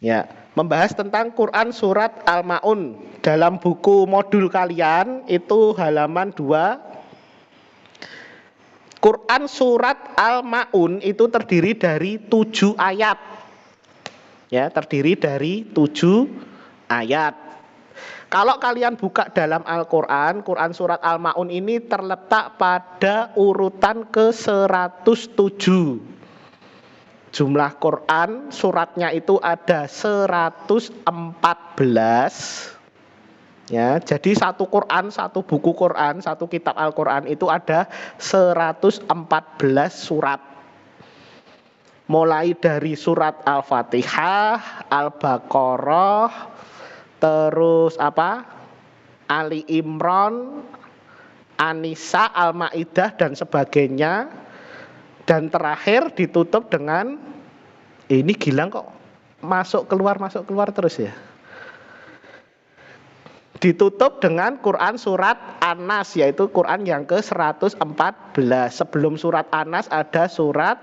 Ya, membahas tentang Quran surat Al-Maun. Dalam buku modul kalian itu halaman 2. Quran surat Al-Maun itu terdiri dari 7 ayat. Ya, terdiri dari 7 ayat. Kalau kalian buka dalam Al-Quran, Quran surat Al-Maun ini terletak pada urutan ke-107. Jumlah Quran suratnya itu ada 114. Ya, jadi satu Quran, satu buku Quran, satu kitab Al-Quran itu ada 114 surat. Mulai dari surat Al-Fatihah, Al-Baqarah, terus Ali Imran, An-Nisa, Al-Maidah dan sebagainya. Dan terakhir ditutup dengan ini Gilang kok masuk keluar terus ya. Ditutup dengan Quran surat An-Nas, yaitu Quran yang ke-114. Sebelum surat An-Nas ada surat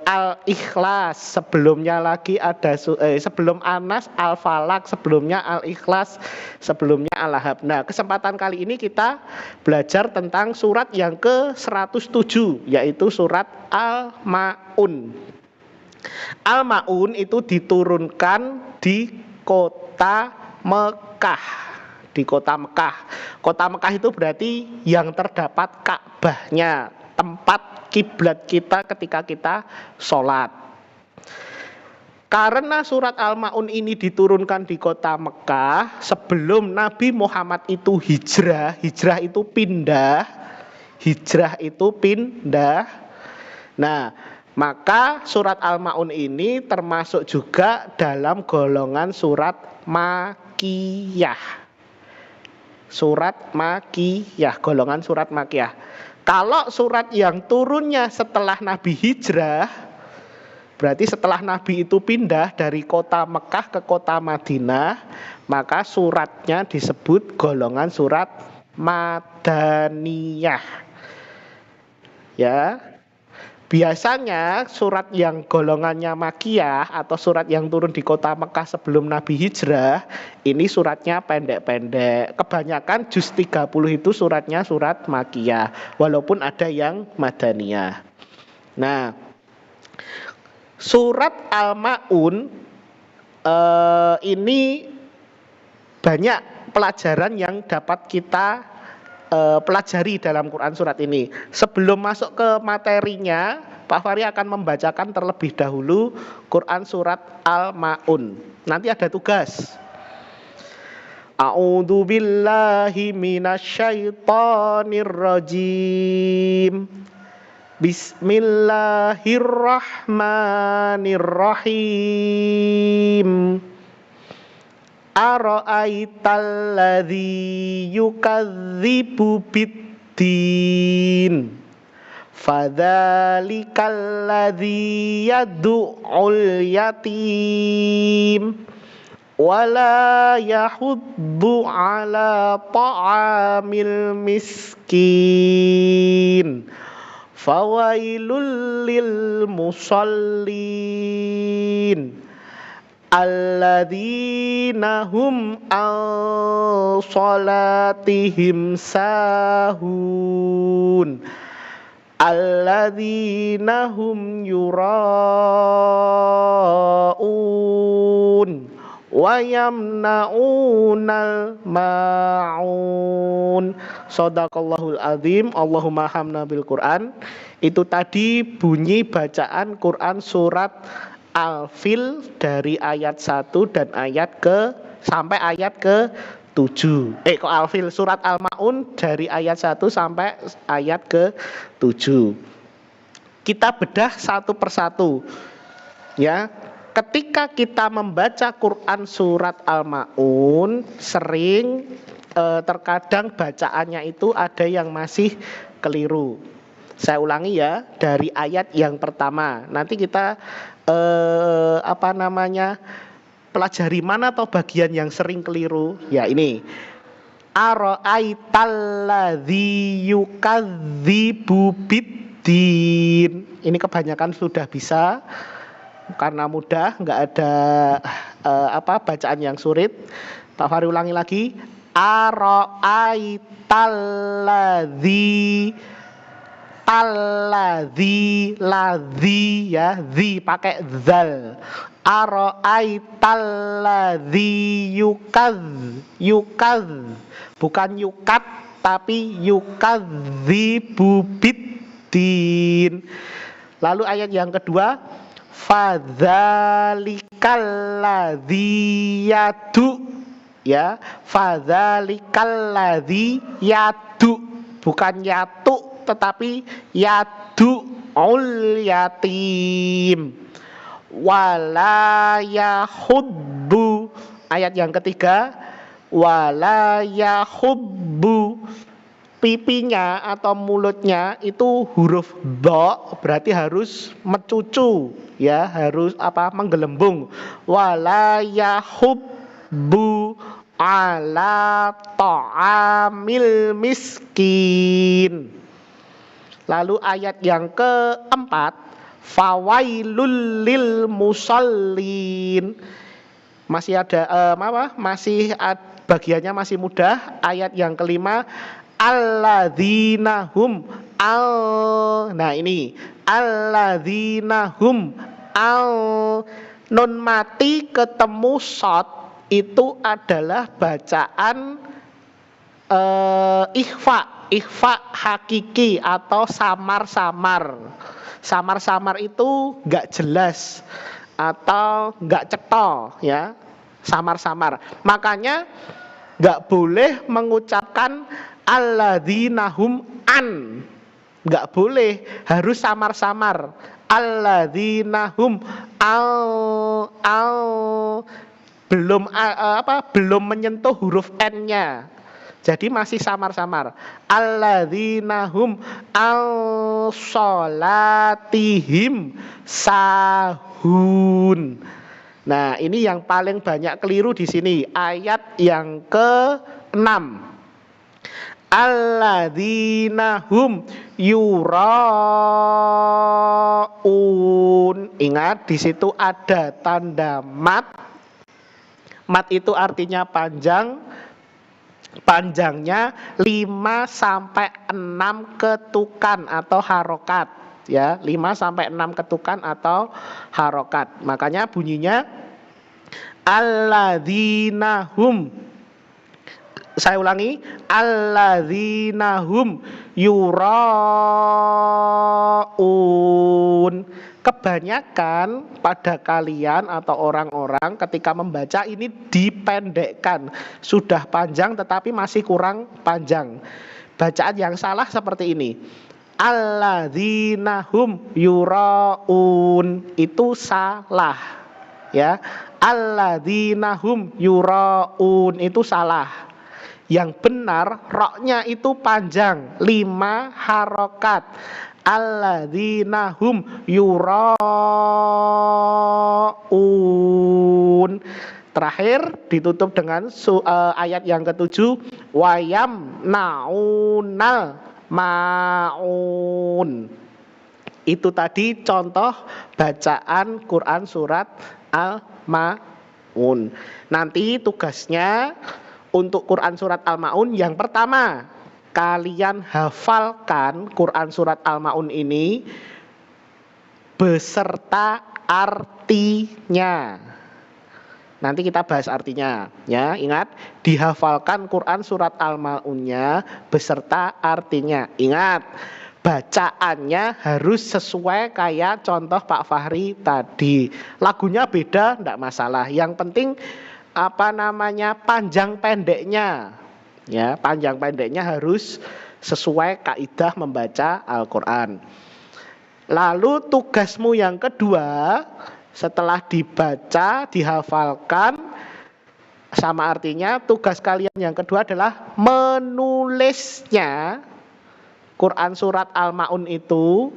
Al-Ikhlas. Sebelumnya lagi ada sebelum An-Nas Al-Falaq, sebelumnya Al-Ikhlas, sebelumnya Al-Lahab. Nah, kesempatan kali ini kita belajar tentang surat yang ke-107, yaitu surat Al-Maun. Al-Maun itu diturunkan di kota Mekah. Di kota Mekah. Kota Mekah itu berarti yang terdapat Ka'bahnya, tempat kiblat kita ketika kita sholat. Karena surat Al-Maun ini diturunkan di kota Mekah sebelum Nabi Muhammad itu hijrah itu pindah. Nah, maka surat Al-Maun ini termasuk juga dalam golongan surat Makkiyah. Golongan surat Makkiyah. Kalau surat yang turunnya setelah Nabi hijrah, berarti setelah Nabi itu pindah dari kota Mekah ke kota Madinah, maka suratnya disebut golongan surat Madaniyah. Ya. Biasanya surat yang golongannya Makkiyah atau surat yang turun di kota Mekah sebelum Nabi hijrah, ini suratnya pendek-pendek. Kebanyakan juz 30 itu suratnya surat Makkiyah, walaupun ada yang Madaniyah. Nah, surat Al-Maun ini banyak pelajaran yang dapat kita pelajari dalam Quran surat ini. Sebelum masuk ke materinya, Pak Fahri akan membacakan terlebih dahulu Quran surat Al-Maun. Nanti ada tugas. A'udzu billahi minasyaitonir rajim. Bismillahirrahmanirrahim. Ara'aital ladzi yukadzibu biddin fadzalikal ladzi yad'ul yatim wala yahuddu ala ta'amil miskin fawailul lil musallin alladzina hum an salatihim sahun alladzina hum yura'un wa yamna'unal ma'un. Shadaqallahul azim. Allahumma hamna bil Quran. Itu tadi bunyi bacaan Quran surat Al-Fil dari ayat 1 dan sampai ayat ke-7. Al-Fil surat Al-Maun dari ayat 1 sampai ayat ke-7. Kita bedah satu persatu. Ya, ketika kita membaca Quran surat Al-Maun, sering terkadang bacaannya itu ada yang masih keliru. Saya ulangi ya, dari ayat yang pertama. Nanti kita pelajari mana atau bagian yang sering keliru. Ya, ini. Ara'aital ladzi yukadzibu biddin. Ini kebanyakan sudah bisa. karena mudah, nggak ada bacaan yang sulit. Pak Fahri ulangi lagi. Ara'aitalladzi, ladzi ya, zi pakai zal. Ara'aitalladzi yukaz, bukan yukat tapi yukadzibu biddin. Lalu ayat yang kedua, fadzalikal yadu, ya, fadzalikal yadu, bukan yatu tetapi yadu ul yatim. Wala yahuddu, ayat yang ketiga, wala yahuddu, pipinya atau mulutnya itu huruf dha, berarti harus mencucu, ya, harus menggelembung. Wala yahuddu ala ta'amil miskin. Lalu ayat yang keempat, fawailul lil musallin. Masih ada bagiannya masih mudah. Ayat yang kelima, alladzinahum nah ini alladzinahum nun mati ketemu shad itu adalah bacaan ikhfa hakiki atau samar-samar. Samar-samar itu nggak jelas atau nggak cetha, ya, samar-samar. Makanya nggak boleh mengucapkan alladzinahum an, nggak boleh, harus samar-samar. Alladzinahum belum menyentuh huruf n-nya. Jadi masih samar-samar. Alladzinahum al-sholatihim sahun. Nah, ini yang paling banyak keliru di sini. Ayat yang ke-6. Alladzinahum yuraun. Ingat, di situ ada tanda mat. Mat itu artinya panjang. Panjangnya 5 sampai 6 ketukan atau harokat, ya, 5 sampai 6 ketukan atau harokat. Makanya bunyinya alladzinahum. Saya ulangi, alladzinahum yuraun. Kebanyakan pada kalian atau orang-orang ketika membaca ini dipendekkan. Sudah panjang tetapi masih kurang panjang. Bacaan yang salah seperti ini. Alladzinahum yuraun, itu salah, ya. Alladzinahum yuraun itu salah. Yang benar roknya itu panjang, 5 harokat. Alladzinahum yuraun. Terakhir ditutup dengan ayat yang ke-7, wayam naunal maun. Itu tadi contoh bacaan Quran surat Al-Maun. Nanti tugasnya untuk Quran surat Al-Maun, yang pertama, kalian hafalkan Quran surat Al-Maun ini beserta artinya. Nanti kita bahas artinya, ya. Ingat, dihafalkan Quran surat Al-Maunnya beserta artinya. Ingat, bacaannya harus sesuai kayak contoh Pak Fahri tadi. Lagunya beda, enggak masalah. Yang penting panjang pendeknya. Ya, panjang pendeknya harus sesuai kaidah membaca Al-Qur'an. Lalu tugasmu yang kedua, setelah dibaca, dihafalkan sama artinya, tugas kalian yang kedua adalah menulisnya Quran surat Al-Maun itu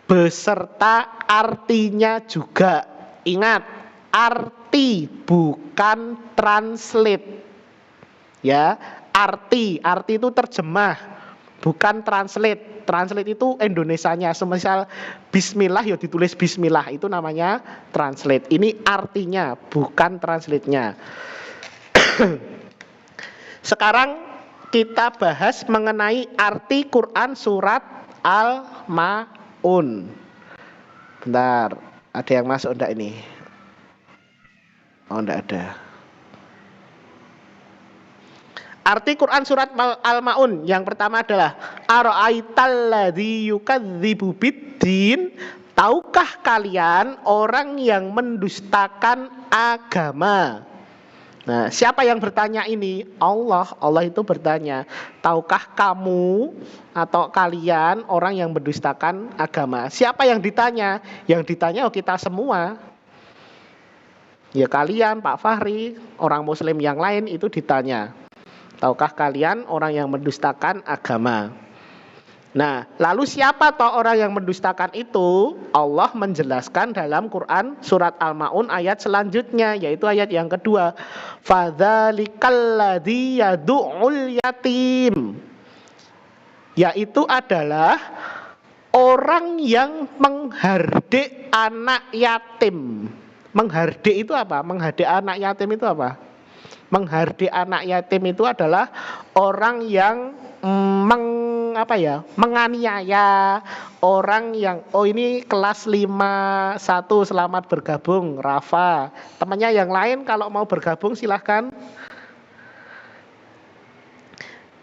beserta artinya juga. Ingat, arti bukan translate. Ya, arti itu terjemah, bukan translate. Translate itu Indonesianya. Semisal bismillah ya ditulis bismillah, itu namanya translate. Ini artinya, bukan translate-nya. Sekarang kita bahas mengenai arti Quran surat Al-Ma'un. Bentar, ada yang masuk enggak ini? Oh, enggak ada. Arti Quran surat Al-Ma'un yang pertama adalah ara'aital ladzi yukadzibu biddin. Tahukah kalian orang yang mendustakan agama? Nah, siapa yang bertanya ini? Allah. Allah itu bertanya, tahukah kamu atau kalian orang yang mendustakan agama? Siapa yang ditanya? Yang ditanya kita semua. Ya kalian, Pak Fahri, orang muslim yang lain itu ditanya. Tahukah kalian orang yang mendustakan agama? Nah, lalu siapa toh orang yang mendustakan itu? Allah menjelaskan dalam Quran surat Al-Ma'un ayat selanjutnya, yaitu ayat yang kedua. Fadzalikal ladzi yad'ul yatim. Yaitu adalah orang yang menghardik anak yatim. Menghardik itu apa? Menghardik anak yatim itu apa? Menghardik anak yatim itu adalah orang yang menganiaya orang yang ini kelas 51 selamat bergabung Rafa. Temannya yang lain kalau mau bergabung silahkan.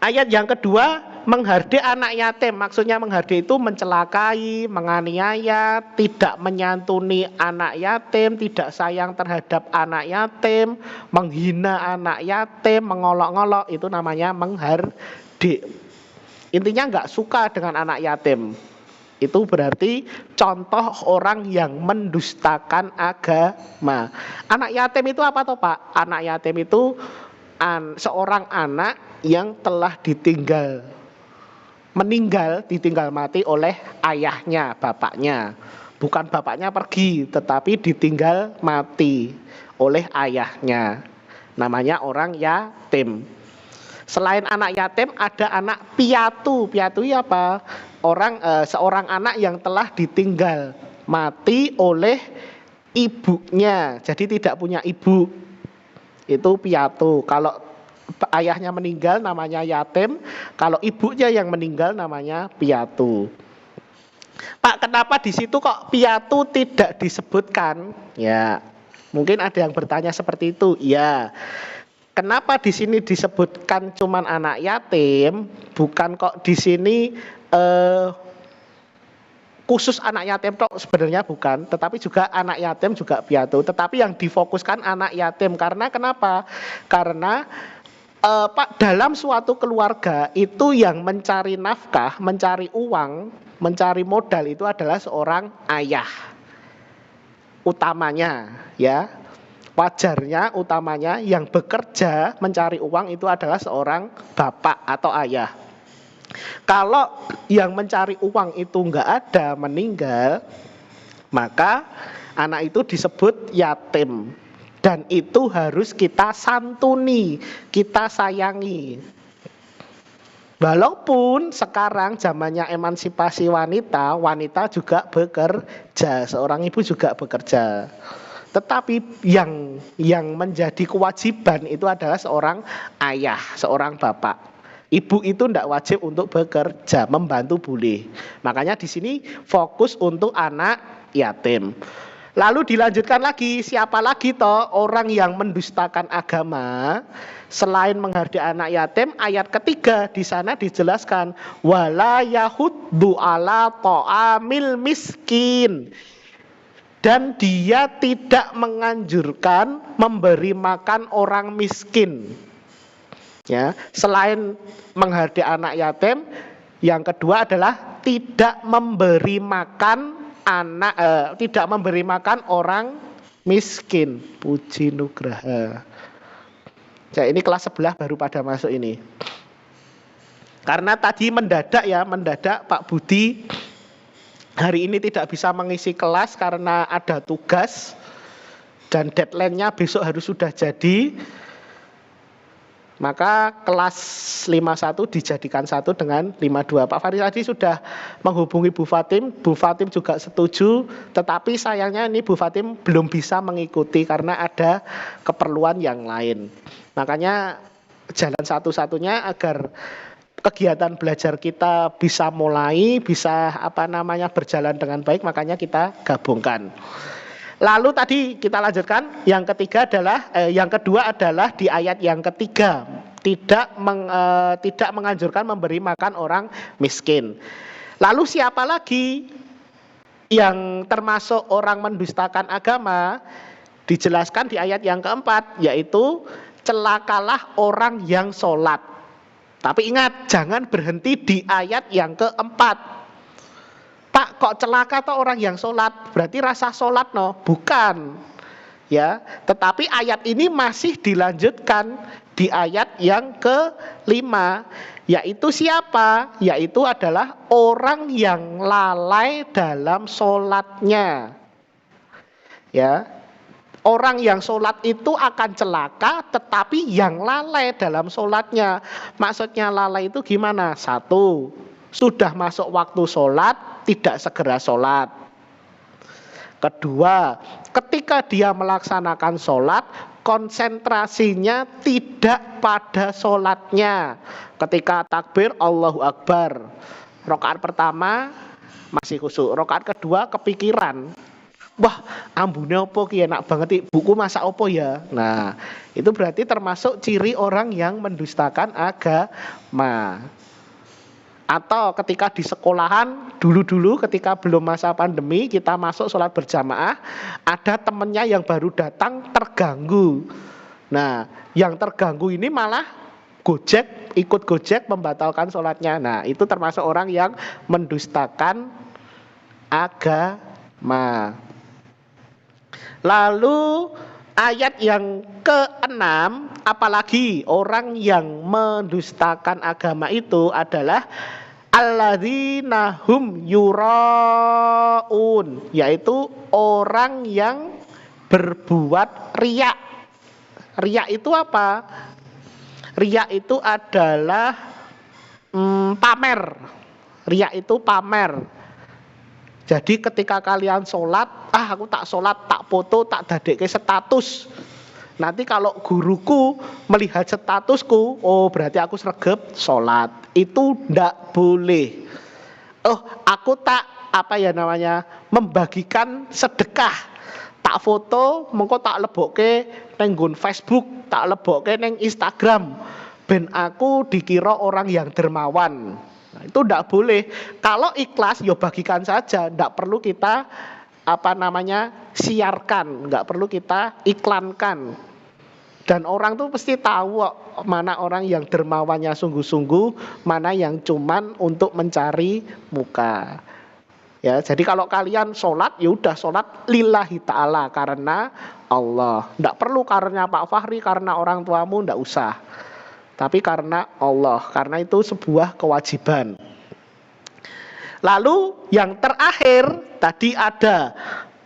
Ayat yang kedua, menghardik anak yatim. Maksudnya menghardik itu mencelakai, menganiaya, tidak menyantuni anak yatim, tidak sayang terhadap anak yatim, menghina anak yatim, mengolok-ngolok, itu namanya menghardik. Intinya nggak suka dengan anak yatim. Itu berarti contoh orang yang mendustakan agama. Anak yatim itu apa toh Pak? Anak yatim itu seorang anak yang telah ditinggal mati oleh ayahnya, bapaknya. Bukan bapaknya pergi, tetapi ditinggal mati oleh ayahnya. Namanya orang yatim. Selain anak yatim ada anak piatu. Piatu ya apa? Seorang anak yang telah ditinggal mati oleh ibunya. Jadi tidak punya ibu. Itu piatu. Kalau ayahnya meninggal namanya yatim, kalau ibunya yang meninggal namanya piatu. Pak, kenapa di situ kok piatu tidak disebutkan? Ya, mungkin ada yang bertanya seperti itu. Ya, kenapa di sini disebutkan cuman anak yatim, bukan kok di sini khusus anak yatim toh? Sebenarnya bukan, tetapi juga anak yatim juga piatu. Tetapi yang difokuskan anak yatim karena kenapa? Karena Pak, dalam suatu keluarga itu yang mencari nafkah, mencari uang, mencari modal itu adalah seorang ayah. Utamanya, ya. Wajarnya utamanya yang bekerja mencari uang itu adalah seorang bapak atau ayah. Kalau yang mencari uang itu enggak ada, meninggal, maka anak itu disebut yatim. Dan itu harus kita santuni, kita sayangi. Walaupun sekarang zamannya emansipasi wanita, wanita juga bekerja, seorang ibu juga bekerja. Tetapi yang menjadi kewajiban itu adalah seorang ayah, seorang bapak. Ibu itu tidak wajib untuk bekerja, membantu boleh. Makanya di sini fokus untuk anak yatim. Lalu dilanjutkan lagi, siapa lagi toh orang yang mendustakan agama selain menghardik anak yatim? Ayat ketiga di sana dijelaskan wala yahuddu ala ta'amil miskin. Dan dia tidak menganjurkan memberi makan orang miskin. Ya, selain menghardik anak yatim, yang kedua adalah tidak memberi makan tidak memberi makan orang miskin. Puji Nugraha. Ya, ini kelas sebelah baru pada masuk ini. Karena tadi mendadak Pak Budi hari ini tidak bisa mengisi kelas karena ada tugas dan deadline-nya besok harus sudah jadi. Maka kelas 51 dijadikan satu dengan 52. Pak Faris tadi sudah menghubungi Bu Fatim. Bu Fatim juga setuju, tetapi sayangnya ini Bu Fatim belum bisa mengikuti karena ada keperluan yang lain. Makanya jalan satu-satunya agar kegiatan belajar kita bisa mulai, bisa berjalan dengan baik, makanya kita gabungkan. Lalu tadi kita lanjutkan, yang kedua adalah di ayat yang ketiga, tidak menganjurkan memberi makan orang miskin. Lalu siapa lagi yang termasuk orang mendustakan agama? Dijelaskan di ayat yang keempat, yaitu celakalah orang yang sholat. Tapi ingat, jangan berhenti di ayat yang keempat. Pak, kok celaka toh orang yang sholat? Berarti rasa sholat no? Bukan. Ya, tetapi ayat ini masih dilanjutkan di ayat yang kelima, yaitu siapa? Yaitu adalah orang yang lalai dalam sholatnya. Ya, orang yang sholat itu akan celaka, tetapi yang lalai dalam sholatnya. Maksudnya lalai itu gimana? Satu, sudah masuk waktu sholat, tidak segera sholat. Kedua, ketika dia melaksanakan sholat, konsentrasinya tidak pada sholatnya. Ketika takbir, Allahu Akbar. Rakaat pertama masih khusyuk. Rakaat kedua kepikiran. Wah, ambune opo ki enak banget buku masak opo ya. Nah, itu berarti termasuk ciri orang yang mendustakan agama. Atau ketika di sekolahan, dulu ketika belum masa pandemi, kita masuk sholat berjamaah, ada temennya yang baru datang terganggu. Nah, yang terganggu ini malah ikut gojek membatalkan sholatnya. Nah, itu termasuk orang yang mendustakan agama. Lalu ayat yang ke-6, apalagi orang yang mendustakan agama itu adalah alladzina hum yuraun, yaitu orang yang berbuat riya. Riya itu apa? Riya itu adalah pamer. Riya itu pamer. Jadi ketika kalian sholat, aku tak sholat, tak foto, tak dadekke status. Nanti kalau guruku melihat statusku, oh berarti aku sregep sholat. Itu ndak boleh. Aku tak membagikan sedekah. Tak foto, mengko tak lebokke neng Facebook, tak lebokke neng Instagram. Ben aku dikira orang yang dermawan. Nah, itu ndak boleh. Kalau ikhlas, ya bagikan saja. Ndak perlu kita siarkan, nggak perlu kita iklankan. Dan orang tuh pasti tahu mana orang yang dermawannya sungguh-sungguh, mana yang cuman untuk mencari muka. Ya, jadi kalau kalian sholat, ya udah sholat lillahi ta'ala, karena Allah. Nggak perlu karena Pak Fahri, karena orang tuamu, nggak usah. Tapi karena Allah, karena itu sebuah kewajiban. Lalu yang terakhir tadi ada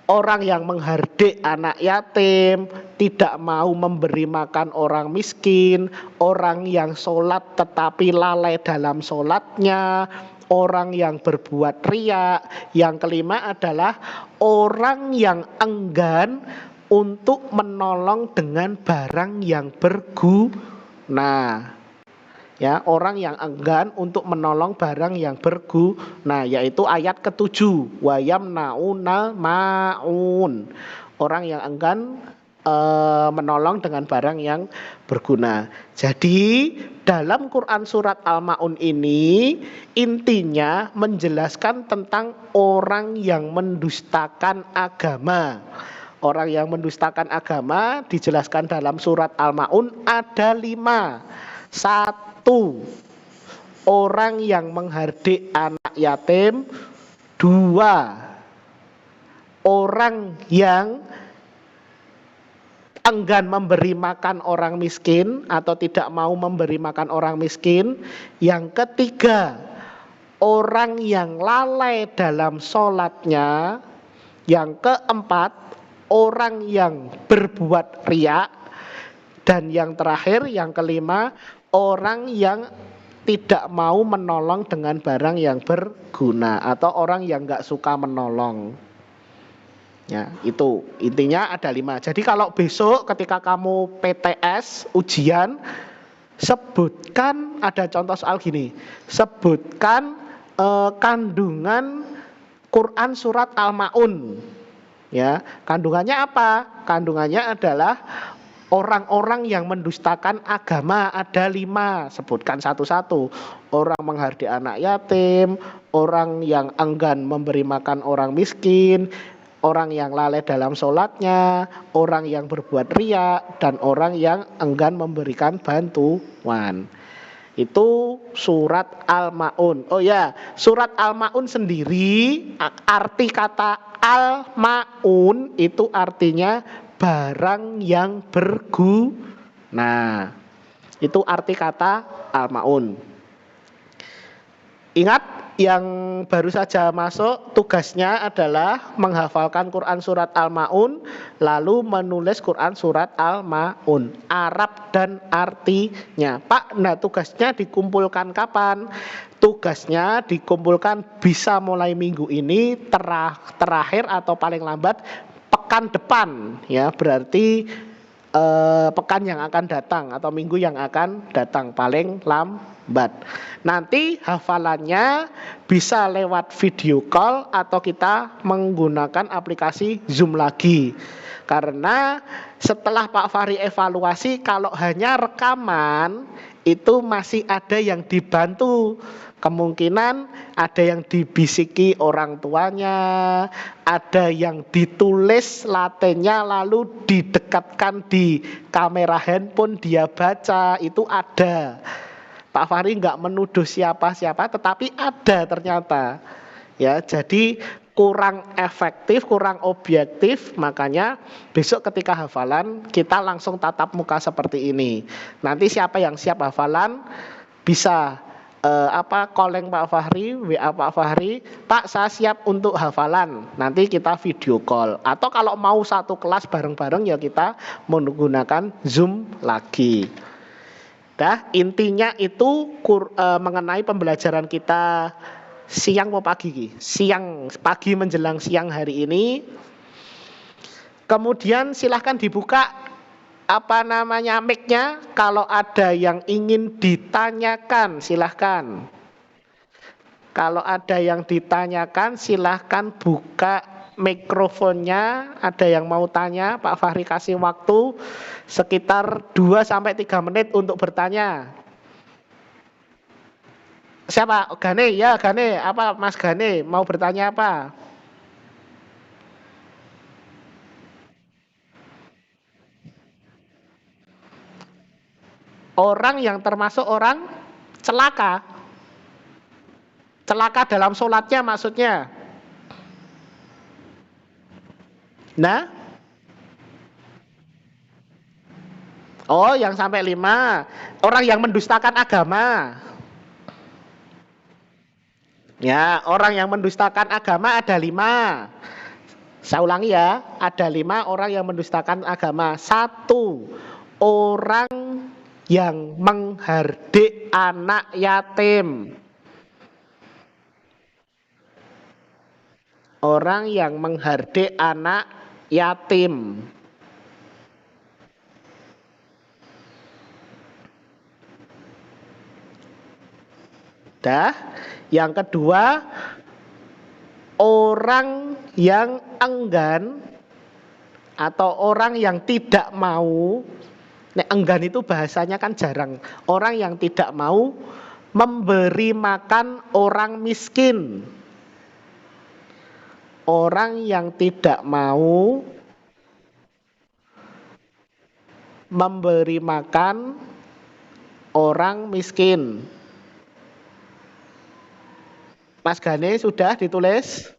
orang yang menghardik anak yatim, tidak mau memberi makan orang miskin, orang yang sholat tetapi lalai dalam sholatnya, orang yang berbuat riya. Yang kelima adalah orang yang enggan untuk menolong dengan barang yang berguna. Ya, orang yang enggan untuk menolong barang yang berguna, yaitu ayat ke-7, wa yamnaunal maun. Orang yang enggan menolong dengan barang yang berguna. Jadi dalam Quran surat Al-Maun ini intinya menjelaskan tentang orang yang mendustakan agama. Orang yang mendustakan agama dijelaskan dalam surat Al-Maun ada 5. 1, orang yang menghardik anak yatim. 2, orang yang enggan memberi makan orang miskin atau tidak mau memberi makan orang miskin. Yang ketiga, orang yang lalai dalam sholatnya. Yang keempat, orang yang berbuat riya. Dan yang terakhir, yang kelima, orang yang tidak mau menolong dengan barang yang berguna atau orang yang nggak suka menolong. Ya, itu intinya ada 5. Jadi kalau besok ketika kamu PTS ujian, sebutkan, ada contoh soal gini, sebutkan kandungan Quran surat Al-Maun. Ya, kandungannya apa? Kandungannya adalah orang-orang yang mendustakan agama, ada 5, sebutkan satu-satu. Orang menghardik anak yatim, orang yang enggan memberi makan orang miskin, orang yang lalai dalam sholatnya, orang yang berbuat riya, dan orang yang enggan memberikan bantuan. Itu surat Al-Maun. Oh ya, surat Al-Maun sendiri, arti kata Al-Maun itu artinya barang yang berguna. Itu arti kata Al-Maun. Ingat, yang baru saja masuk tugasnya adalah menghafalkan Quran surat Al-Maun, lalu menulis Quran surat Al-Maun, Arab dan artinya. Pak, nah tugasnya dikumpulkan kapan? Tugasnya dikumpulkan bisa mulai minggu ini, terakhir atau paling lambat pekan depan, ya, berarti pekan yang akan datang atau minggu yang akan datang paling lambat. Nanti hafalannya bisa lewat video call atau kita menggunakan aplikasi Zoom lagi. Karena setelah Pak Fahri evaluasi, kalau hanya rekaman itu masih ada yang dibantu. Kemungkinan ada yang dibisiki orang tuanya, ada yang ditulis latennya lalu didekatkan di kamera handphone dia baca, itu ada. Pak Fahri nggak menuduh siapa-siapa, tetapi ada ternyata. Ya, jadi kurang efektif, kurang objektif, makanya besok ketika hafalan kita langsung tatap muka seperti ini. Nanti siapa yang siap hafalan bisa calling Pak Fahri, WA Pak Fahri, Pak saya siap untuk hafalan. Nanti kita video call. Atau kalau mau satu kelas bareng-bareng ya kita menggunakan Zoom lagi. Dah, intinya itu mengenai pembelajaran kita siang mau pagi, siang pagi menjelang siang hari ini. Kemudian silahkan dibuka mic-nya, kalau ada yang ingin ditanyakan silahkan. Kalau ada yang ditanyakan silahkan buka mikrofonnya. Ada yang mau tanya, Pak Fahri kasih waktu sekitar 2-3 menit untuk bertanya. Siapa? Gane? Ya, Gane. Apa Mas Gane mau bertanya apa? Orang yang termasuk orang celaka. Celaka dalam sholatnya maksudnya. Nah, oh yang sampai 5. Orang yang mendustakan agama. Ya, orang yang mendustakan agama ada 5. Saya ulangi ya, ada 5 orang yang mendustakan agama. 1, orang yang menghardik anak yatim. Orang yang menghardik anak yatim. Dah. Yang kedua, orang yang enggan atau orang yang tidak mau. Nek enggan itu bahasanya kan jarang. Orang yang tidak mau memberi makan orang miskin. Orang yang tidak mau memberi makan orang miskin. Mas Gane sudah ditulis?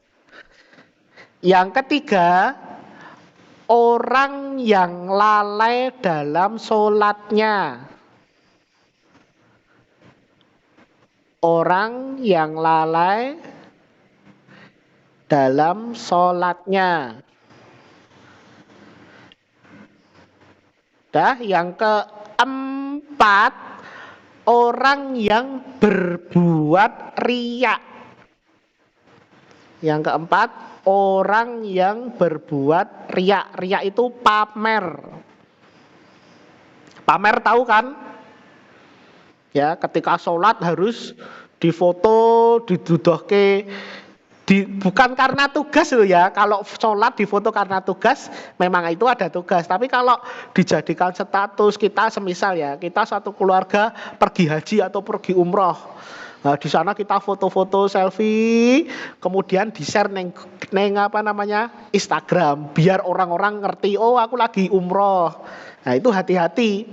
Yang ketiga, orang yang lalai dalam sholatnya. Orang yang lalai dalam sholatnya. Dah, yang keempat, orang yang berbuat riya. Yang keempat, orang yang berbuat riya. Riya itu pamer. Pamer tahu kan? Ya, ketika sholat harus difoto, didudohke, bukan karena tugas loh ya. Kalau sholat difoto karena tugas, memang itu ada tugas. Tapi kalau dijadikan status, kita semisal ya, kita satu keluarga pergi haji atau pergi umroh. Nah, di sana kita foto-foto selfie, kemudian di-share neng apa namanya Instagram, biar orang-orang ngerti, oh aku lagi umroh. Nah itu hati-hati.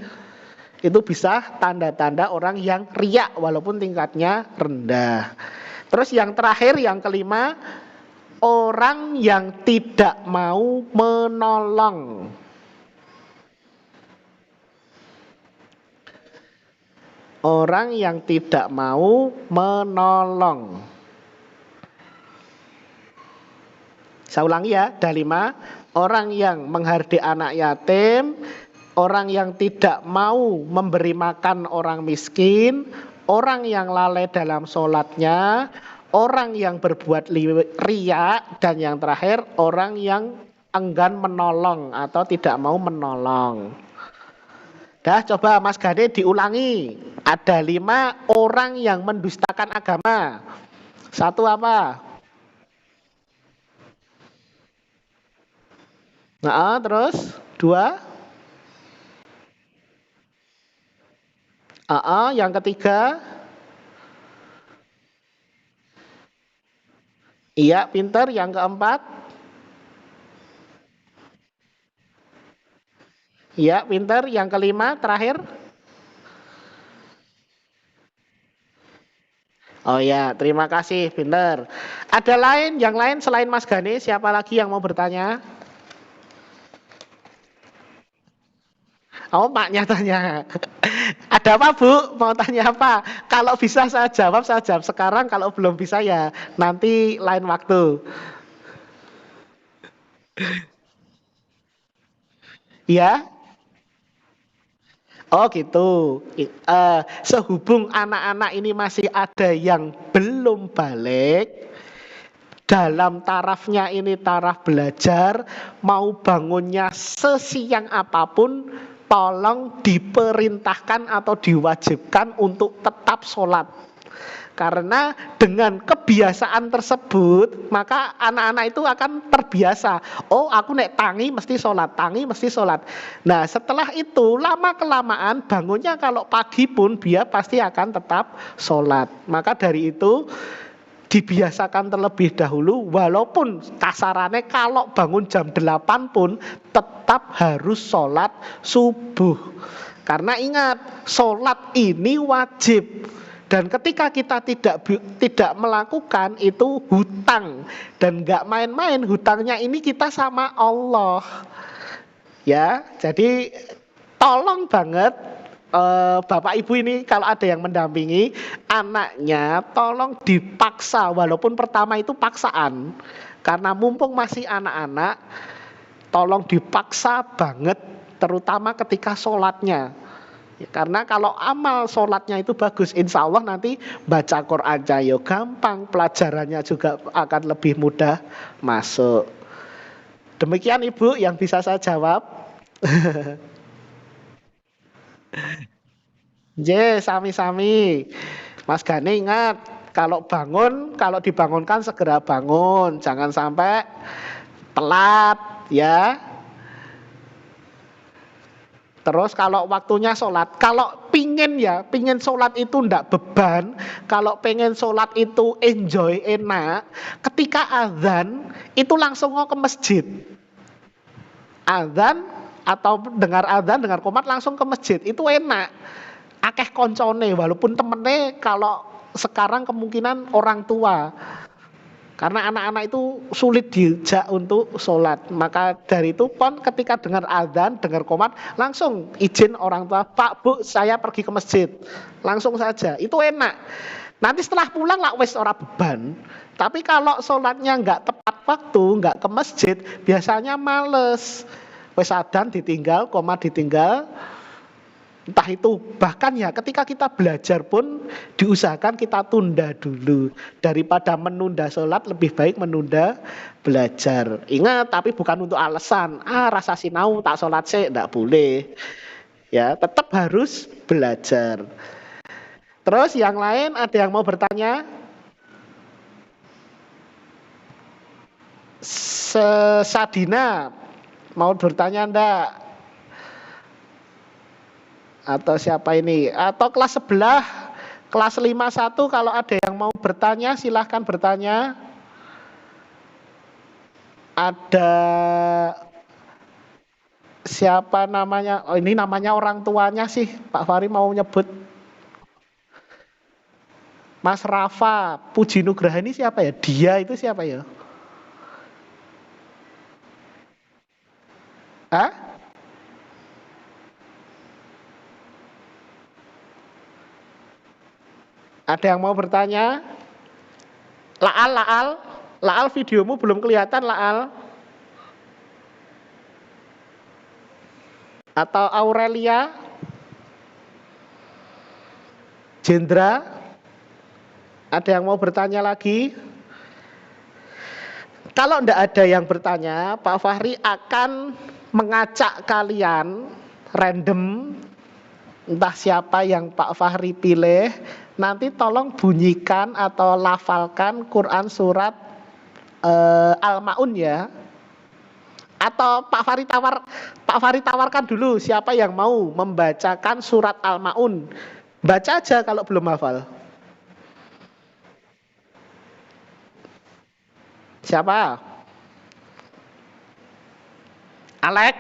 Itu bisa tanda-tanda orang yang riya walaupun tingkatnya rendah. Terus yang terakhir, yang kelima, orang yang tidak mau menolong. Orang yang tidak mau menolong. Saya ulangi ya, ada 5. Orang yang menghardik anak yatim, orang yang tidak mau memberi makan orang miskin, orang yang lalai dalam sholatnya, orang yang berbuat riya, dan yang terakhir orang yang enggan menolong atau tidak mau menolong. Dah, coba Mas Gade diulangi. Ada 5 orang yang mendustakan agama. 1 apa? Nah, terus 2. Yang ketiga. Iya, pinter. Yang keempat. Iya, pinter. Yang kelima, terakhir. Oh ya, terima kasih, pinter. Ada yang lain selain Mas Gani, siapa lagi yang mau bertanya? Oh, maknya tanya. Ada apa, Bu? Mau tanya apa? Kalau bisa saya jawab sekarang, kalau belum bisa ya nanti lain waktu. Ya? Oh gitu. Sehubung anak-anak ini masih ada yang belum balik, dalam tarafnya ini taraf belajar, mau bangunnya sesiang apapun, tolong diperintahkan atau diwajibkan untuk tetap sholat. Karena dengan kebiasaan tersebut, maka anak-anak itu akan terbiasa. Oh, aku nek tangi mesti sholat, tangi mesti sholat. Nah, setelah itu lama-kelamaan bangunnya kalau pagi pun dia pasti akan tetap sholat. Maka dari itu dibiasakan terlebih dahulu, walaupun kasarannya kalau bangun jam 8 pun tetap harus sholat subuh. Karena ingat, sholat ini wajib. Dan ketika kita tidak melakukan itu hutang. Dan nggak main-main, hutangnya ini kita sama Allah. Ya, jadi tolong banget Bapak Ibu ini kalau ada yang mendampingi anaknya, tolong dipaksa, walaupun pertama itu paksaan. Karena mumpung masih anak-anak, tolong dipaksa banget, terutama ketika sholatnya. Karena kalau amal sholatnya itu bagus, insya Allah nanti baca Quran ya gampang, pelajarannya juga akan lebih mudah masuk. Demikian Ibu yang bisa saya jawab. Sami-sami. Mas Gani ingat, kalau dibangunkan segera bangun, jangan sampai telat ya. Terus kalau waktunya sholat, kalau pingin sholat itu ndak beban, kalau pengen sholat itu enjoy, enak, ketika azan itu langsung ke masjid. Azan atau dengar komat langsung ke masjid, itu enak. Akeh koncone, walaupun temennya kalau sekarang kemungkinan orang tua. Karena anak-anak itu sulit diajak untuk sholat. Maka dari itu ketika dengar azan, dengar qomat, langsung izin orang tua, Pak, Bu, saya pergi ke masjid. Langsung saja, itu enak. Nanti setelah pulang lah wes ora beban. Tapi kalau sholatnya nggak tepat waktu, nggak ke masjid, biasanya males. Wes adan ditinggal, koma ditinggal. Entah itu, bahkan ya ketika kita belajar pun diusahakan kita tunda dulu. Daripada menunda sholat, lebih baik menunda belajar. Ingat, tapi bukan untuk alasan, rasa sinau tak sholat sih, enggak boleh. Ya, tetap harus belajar. Terus yang lain ada yang mau bertanya? Sadina, mau bertanya enggak? Atau siapa ini? Atau kelas sebelah, kelas 51 kalau ada yang mau bertanya silahkan bertanya. Ada siapa namanya? Oh ini namanya orang tuanya sih. Pak Fahri mau nyebut. Mas Rafa Puji Nugraha ini siapa ya? Dia itu siapa ya? Hah? Ada yang mau bertanya? Laal, Laal, Laal videomu belum kelihatan Laal. Atau Aurelia? Jendra? Ada yang mau bertanya lagi? Kalau tidak ada yang bertanya, Pak Fahri akan mengacak kalian random, entah siapa yang Pak Fahri pilih, nanti tolong bunyikan atau lafalkan Quran surat Al-Ma'un ya. Atau Pak Fahri tawarkan dulu siapa yang mau membacakan surat Al-Ma'un. Baca aja kalau belum hafal. Siapa? Alek?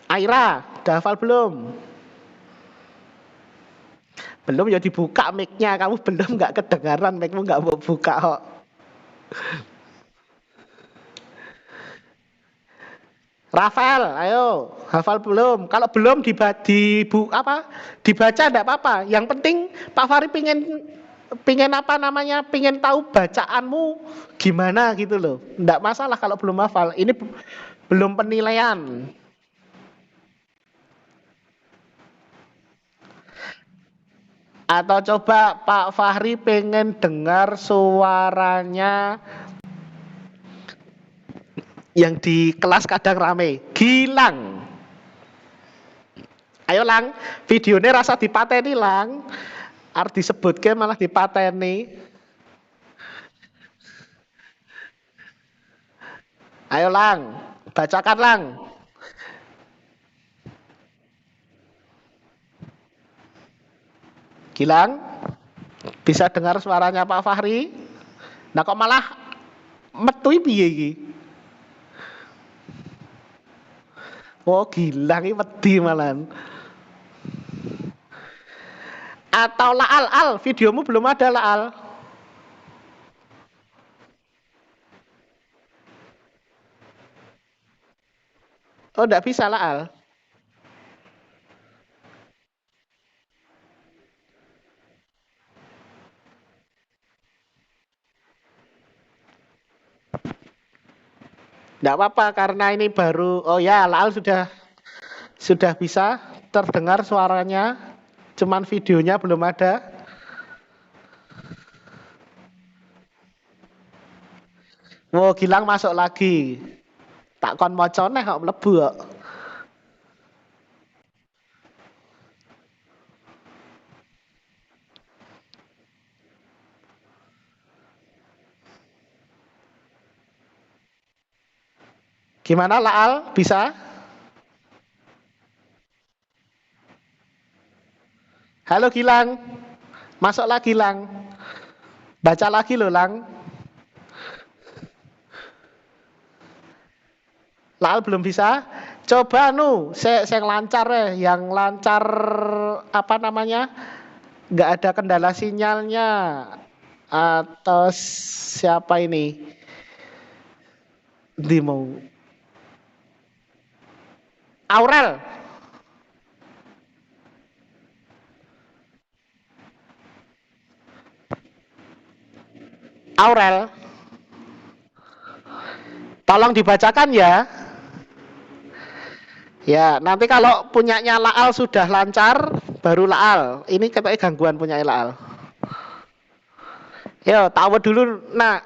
Aira, udah hafal belum? Belum ya dibuka mic-nya, kamu belum nggak kedengaran, mic-mu nggak mau buka kok. Rafael, ayo hafal belum? Kalau belum dibaca enggak apa-apa. Yang penting Pak Fahri pingin apa namanya? Pingin tahu bacaanmu gimana gitu loh. Enggak masalah kalau belum hafal. Ini belum penilaian. Atau coba Pak Fahri pengen dengar suaranya yang di kelas kadang rame. Gilang. Ayo Lang, videonya rasa dipateni Lang. Arep disebutke malah dipateni. Ayo Lang, bacakan Lang. Gilang, bisa dengar suaranya Pak Fahri? Nah kok malah metui piye iki? Oh Gilang iki wedi malan. Atau Laal, Al, videomu belum ada Laal. Oh enggak bisa Laal. Enggak apa-apa karena ini baru. Oh ya, Laal sudah bisa terdengar suaranya. Cuman videonya belum ada. Oh Gilang masuk lagi. Tak kon mocone kok mlebu kok. Gimana Laal? Bisa? Halo Gilang. Masuk lagi Lang. Baca lagi loh Lang. Laal belum bisa? Coba saya lancar yang lancar apa namanya? Nggak ada kendala sinyalnya atau siapa ini? Di mau Aurel. Aurel, tolong dibacakan ya. Ya, nanti kalau punyanya Laal sudah lancar, baru Laal. Ini katanya gangguan punya Laal. Yo, tahu dulu. Nah,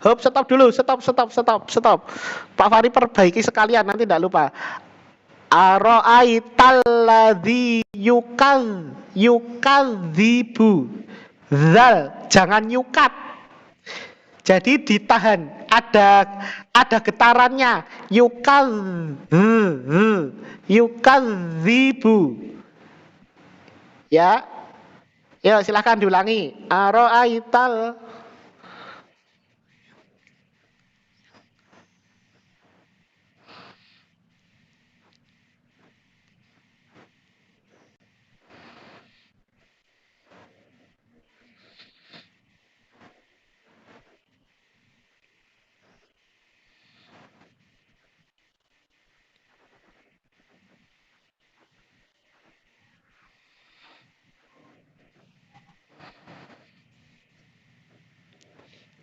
hop, stop dulu, stop. Pak Fari perbaiki sekalian, nanti tidak lupa. Aro'aitalladzi yukadzibu. Zal, jangan yukat. Jadi ditahan, ada getarannya. Yukadzibu. Ya, ya silahkan diulangi. Aro'aital.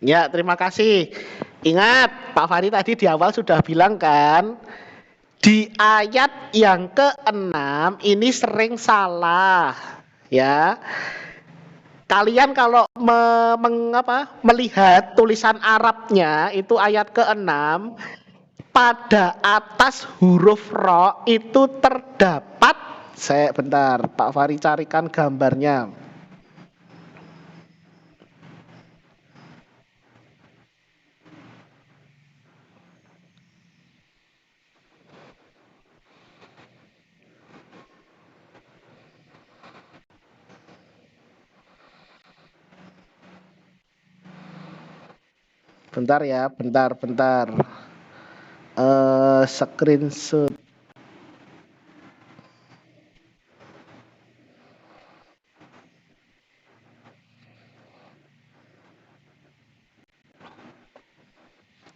Ya, terima kasih. Ingat, Pak Fari tadi di awal sudah bilang kan, di ayat yang keenam ini sering salah. Ya, kalian kalau melihat tulisan Arabnya itu ayat keenam, pada atas huruf ro itu terdapat, saya bentar, Pak Fari carikan gambarnya. Bentar ya, bentar. Screenshot.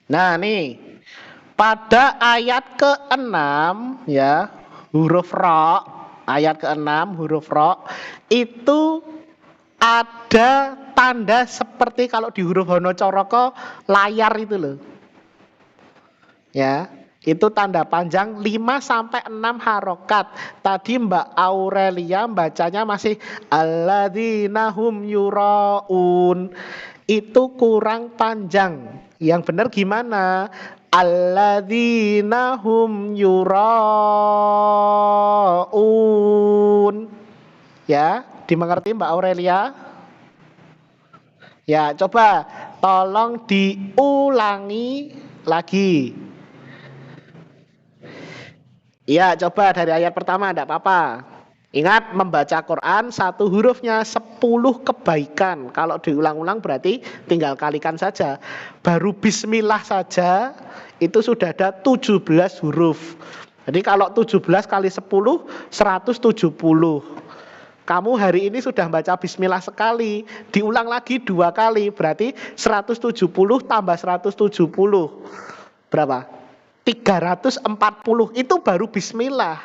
Nah, nih pada ayat ke-6 ya, huruf ro, ayat ke-6 huruf ro itu ada tanda seperti kalau di huruf Hanacaraka layar itu loh. Ya, itu tanda panjang 5 sampai 6 harokat. Tadi Mbak Aurelia bacanya masih alladzina yuraun. Itu kurang panjang. Yang benar gimana? Alladzina yuraun. Ya, dimengerti Mbak Aurelia? Ya, coba tolong diulangi lagi. Iya, coba dari ayat pertama, tidak apa-apa. Ingat, membaca Quran satu hurufnya 10 kebaikan. Kalau diulang-ulang berarti tinggal kalikan saja. Baru bismillah saja itu sudah ada 17 huruf. Jadi kalau 17 kali 10, 170. Kamu hari ini sudah baca bismillah sekali, diulang lagi 2 kali, berarti 170 tambah 170. Berapa? 340, itu baru bismillah.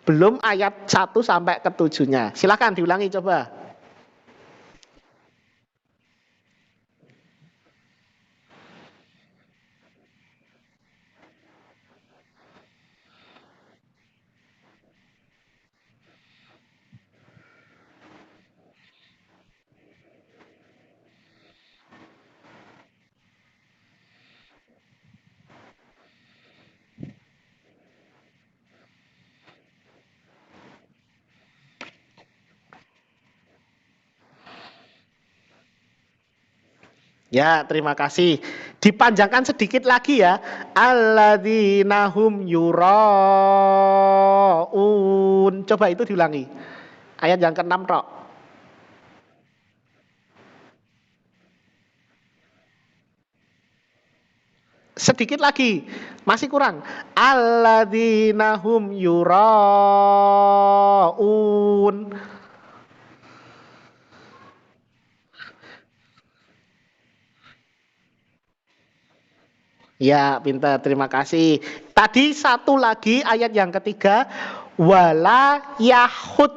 Belum ayat 1 sampai ke 7-nya. Silakan diulangi coba. Ya, terima kasih. Dipanjangkan sedikit lagi ya. Alladzina hum yuraun. Coba itu diulangi. Ayat yang ke-6 Rok. Sedikit lagi. Masih kurang. Alladzina hum yuraun. Ya, pintar. Terima kasih. Tadi satu lagi ayat yang ketiga, wala yahud,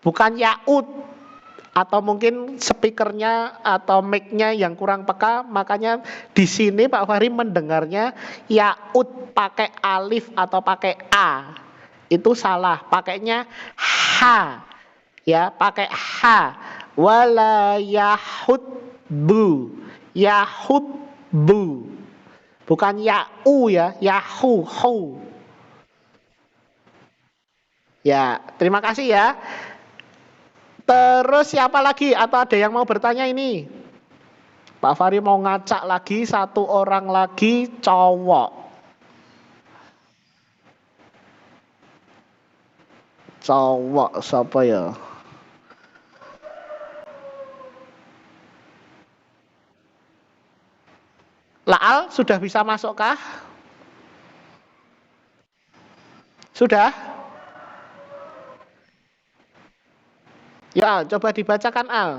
bukan yaud. Atau mungkin speakernya atau mic-nya yang kurang peka, makanya di sini Pak Fahri mendengarnya yaud pakai alif atau pakai a. Itu salah, pakainya ha. Ya, pakai ha. Wala yahud bu. Yahud bu. Bukan ya'u ya, yahu, hu. Ya, terima kasih ya. Terus siapa lagi? Atau ada yang mau bertanya ini? Pak Fahri mau ngacak lagi satu orang lagi cowok. Cowok siapa ya? Laal sudah bisa masukkah? Sudah? Ya, coba dibacakan Al.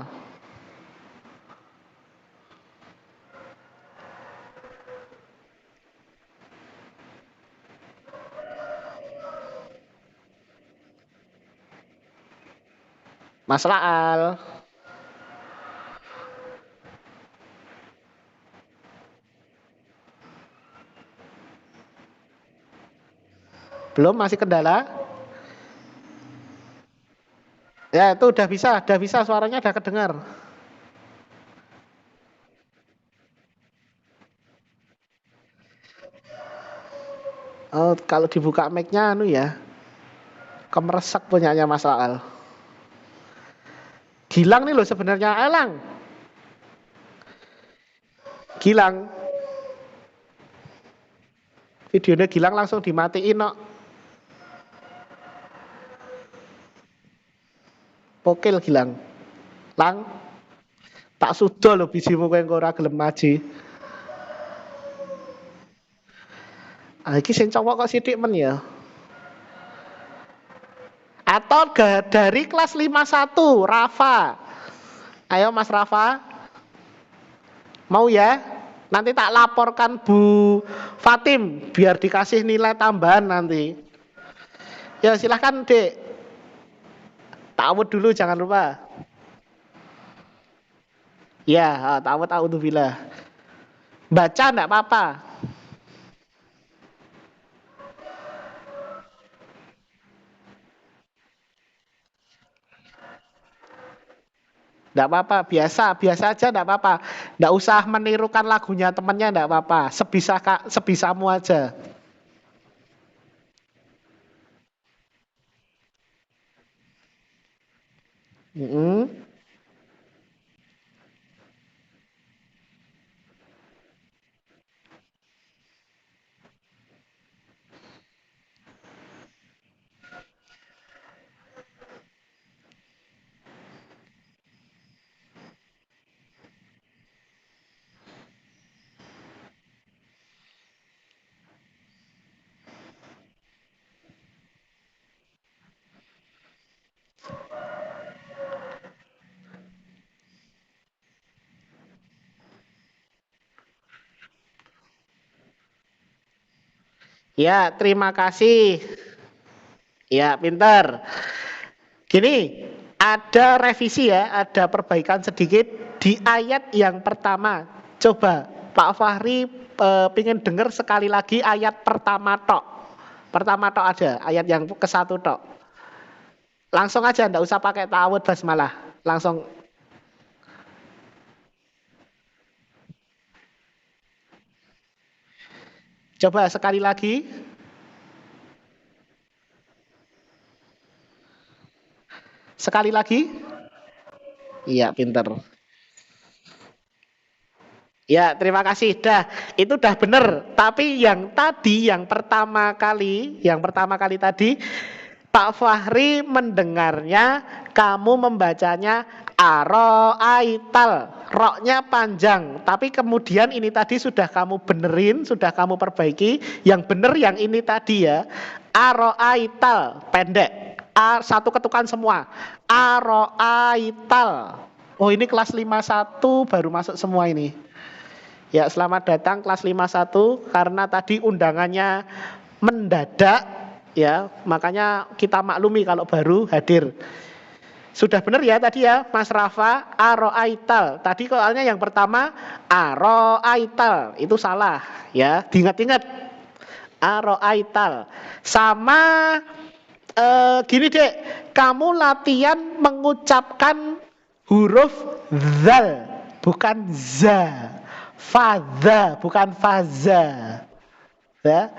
Mas Laal. Belum, masih kendala? Ya, itu udah bisa suaranya udah kedengar. Oh, kalau dibuka mic-nya anu ya, kemeresek punyanya Mas Laal. Gilang nih loh sebenarnya, Elang. Gilang. Videonya Gilang langsung dimatiin no. Pokil Gilang. Lang, tak sudah lo bijimu kowe engko ora gelem maji. Ah iki sing cowok kok sithik men ya. Atau dari kelas 51, Rafa. Ayo Mas Rafa. Mau ya? Nanti tak laporkan Bu Fatim biar dikasih nilai tambahan nanti. Ya silahkan Dek. Ta'awud dulu jangan lupa. Ya, ta'awud a'udzubillah. Baca enggak apa-apa. Enggak apa-apa, biasa aja enggak apa-apa. Enggak usah menirukan lagunya temennya enggak apa-apa. Sebisamu aja. Mm-mm. Ya, terima kasih. Ya, pinter. Gini, ada revisi ya, ada perbaikan sedikit di ayat yang pertama. Coba Pak Fahri pengen dengar sekali lagi ayat pertama tok. Pertama tok aja, ayat yang ke satu tok. Langsung aja, ndak usah pakai ta'awud basmalah. Langsung, coba sekali lagi. Sekali lagi. Iya, pinter. Ya, terima kasih. Itu dah benar. Tapi yang tadi, yang pertama kali tadi, Pak Fahri mendengarnya, kamu membacanya aroaital. Roknya panjang. Tapi kemudian ini tadi sudah kamu benerin, sudah kamu perbaiki. Yang benar yang ini tadi ya. Aroaital, pendek. Satu ketukan semua. Aroaital. Oh ini kelas 51 baru masuk semua ini. Ya, selamat datang kelas 51 karena tadi undangannya mendadak ya, makanya kita maklumi kalau baru hadir. Sudah benar ya tadi ya, Mas Rafa, aroaital. Tadi soalnya yang pertama aroaital, itu salah ya, diingat-ingat. Aroaital. Sama gini dek, kamu latihan mengucapkan huruf zal, bukan za. Fadha, bukan faza. Ya.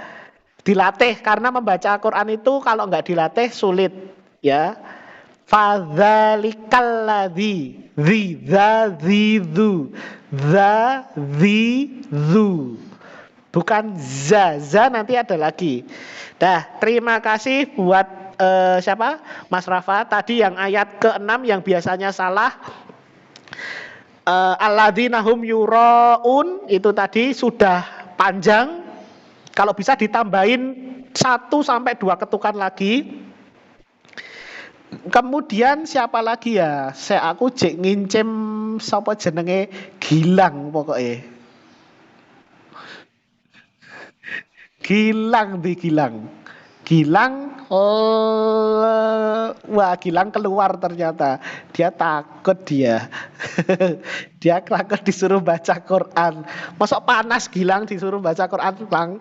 Dilatih karena membaca Al-Quran itu kalau nggak dilatih sulit. Ya. Fadzalikal ladzi, dza, dzu, dza, dzu. Bukan za, za nanti ada lagi. Dah, terima kasih buat siapa? Mas Rafa. Tadi yang ayat ke-6 yang biasanya salah. Alladzina hum yuraun itu tadi sudah panjang. Kalau bisa ditambahin 1 sampai 2 ketukan lagi. Kemudian siapa lagi ya? Aku jek ngincim sapa jenenge Gilang pokoknya. Gilang di Gilang. Gilang, wah Gilang keluar ternyata. Dia takut dia. Dia takut disuruh baca Quran. Masuk panas Gilang disuruh baca Quran Bang.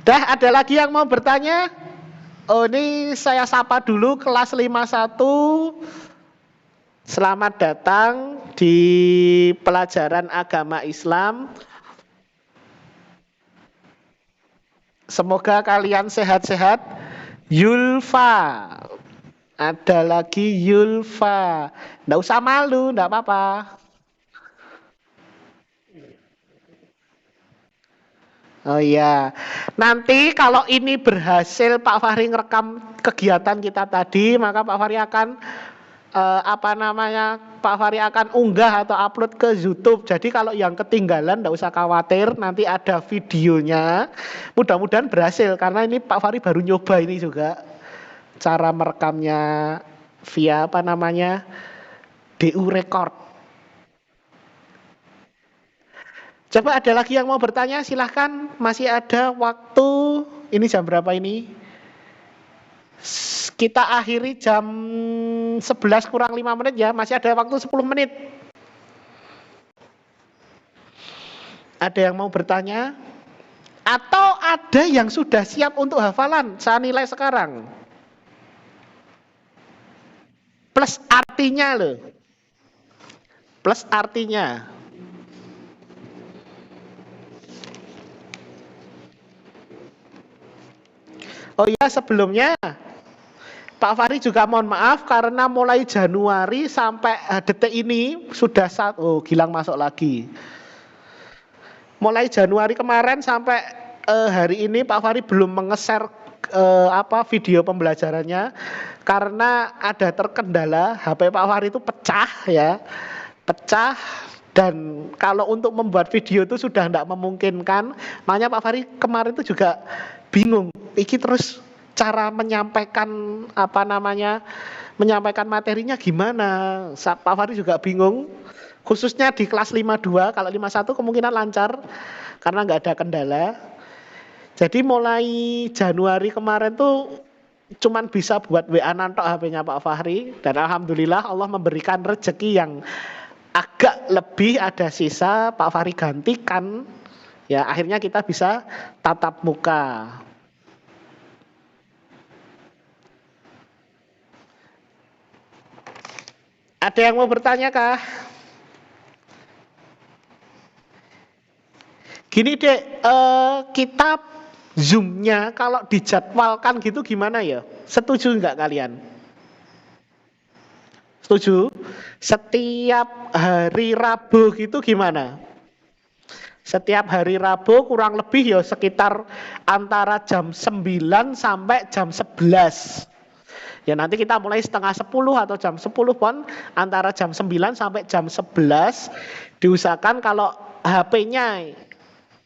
Dah ada lagi yang mau bertanya? Oh ini saya sapa dulu kelas 51. Selamat datang di pelajaran agama Islam. Semoga kalian sehat-sehat. Yulfa. Ada lagi Yulfa. Nggak usah malu, nggak apa-apa. Oh iya. Nanti kalau ini berhasil Pak Fahri ngerekam kegiatan kita tadi, maka Pak Fahri akan Pak Fahri akan unggah atau upload ke YouTube. Jadi kalau yang ketinggalan enggak usah khawatir, nanti ada videonya. Mudah-mudahan berhasil karena ini Pak Fahri baru nyoba ini juga cara merekamnya via DU Record. Coba ada lagi yang mau bertanya, silahkan. Masih ada waktu. Ini jam berapa ini? Kita akhiri jam 11 kurang 5 menit ya. Masih ada waktu 10 menit. Ada yang mau bertanya? Atau ada yang sudah siap untuk hafalan? Saya nilai sekarang. Plus artinya loh. Plus artinya. Oh iya, sebelumnya Pak Fahri juga mohon maaf karena mulai Januari sampai detik ini sudah Gilang masuk lagi. Mulai Januari kemarin sampai hari ini Pak Fahri belum mengeser video pembelajarannya karena ada terkendala HP Pak Fahri itu pecah ya. Pecah dan kalau untuk membuat video itu sudah tidak memungkinkan. Makanya Pak Fahri kemarin itu juga bingung. Iki terus cara menyampaikan menyampaikan materinya gimana. Pak Fahri juga bingung. Khususnya di kelas 52, kalau 51 kemungkinan lancar karena nggak ada kendala. Jadi mulai Januari kemarin tuh cuman bisa buat WA nantok HP-nya Pak Fahri dan alhamdulillah Allah memberikan rezeki yang agak lebih ada sisa, Pak Fahri gantikan. Ya, akhirnya kita bisa tatap muka. Ada yang mau bertanya kah? Gini dek, kita Zoom-nya kalau dijadwalkan gitu gimana ya? Setuju nggak kalian? Setuju? Setiap hari Rabu gitu gimana? Setiap hari Rabu kurang lebih ya sekitar antara jam 9 sampai jam 11. Ya nanti kita mulai setengah 10 atau jam 10 pun antara jam 9 sampai jam 11. Diusahakan kalau HP-nya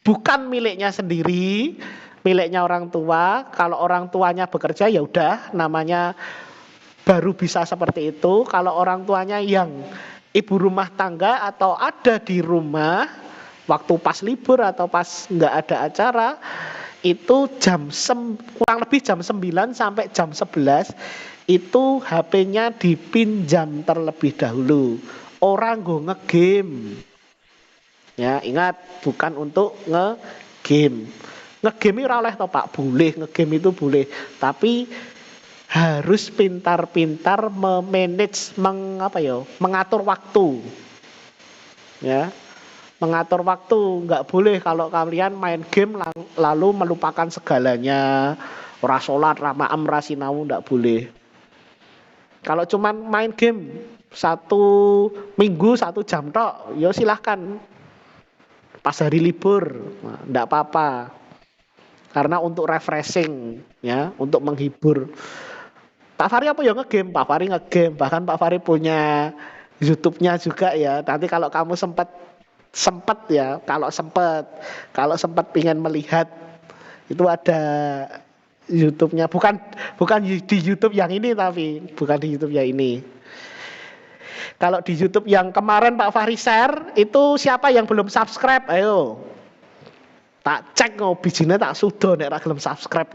bukan miliknya sendiri, miliknya orang tua. Kalau orang tuanya bekerja ya udah namanya baru bisa seperti itu. Kalau orang tuanya yang ibu rumah tangga atau ada di rumah waktu pas libur atau pas nggak ada acara, itu kurang lebih jam 9 sampai jam 11 itu HP-nya dipinjam terlebih dahulu. Orang go ngegame. Ya, ingat bukan untuk ngegame. Ngegame ora oleh toh Pak, boleh ngegame itu boleh, tapi harus pintar-pintar memanage mengatur waktu. Ya. Mengatur waktu, nggak boleh kalau kalian main game lalu melupakan segalanya. Ora salat, ra maem, ra sinau, nggak boleh. Kalau cuman main game 1 minggu 1 jam tok, ya silahkan. Pas hari libur, nggak apa-apa. Karena untuk refreshing, ya, untuk menghibur. Pak Fahri apa ya ngegame? Pak Fahri ngegame, bahkan Pak Fahri punya YouTube-nya juga ya. Nanti kalau kamu sempat ya, kalau sempat pengen melihat itu ada YouTube-nya, bukan di YouTube yang ini, tapi bukan di YouTube yang ini. Kalau di YouTube yang kemarin Pak Fahri share itu siapa yang belum subscribe? Ayo tak cek bijine tak sudo nek ra gelem subscribe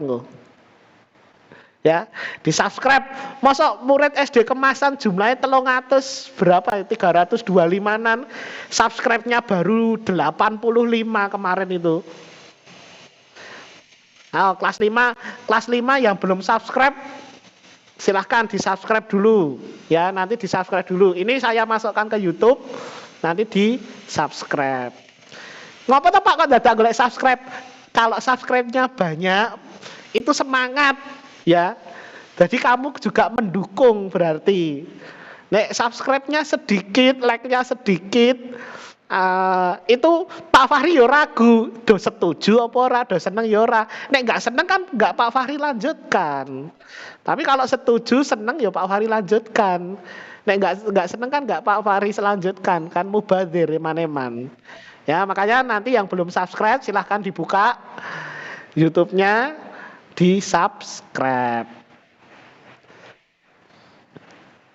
ya, di subscribe. Masa murid SD kemasan jumlahnya 300 berapa, 325-an, subscribe-nya baru 85 kemarin itu. Nah, kelas 5 yang belum subscribe silahkan di subscribe dulu ya, nanti di subscribe dulu. Ini saya masukkan ke YouTube, nanti di subscribe. Ngapa tuh Pak kok dadak golek subscribe? Kalau subscribe-nya banyak itu semangat ya. Jadi kamu juga mendukung berarti. Nek subscribe-nya sedikit, like-nya sedikit, itu Pak Fahri yo ragu, do setuju apa ora, do seneng yo ora. Nek nggak seneng kan nggak Pak Fahri lanjutkan. Tapi kalau setuju seneng ya Pak Fahri lanjutkan. Nek nggak seneng kan nggak Pak Fahri selanjutkan, kan mubazir eman-eman. Ya makanya nanti yang belum subscribe silahkan dibuka YouTube-nya, di subscribe.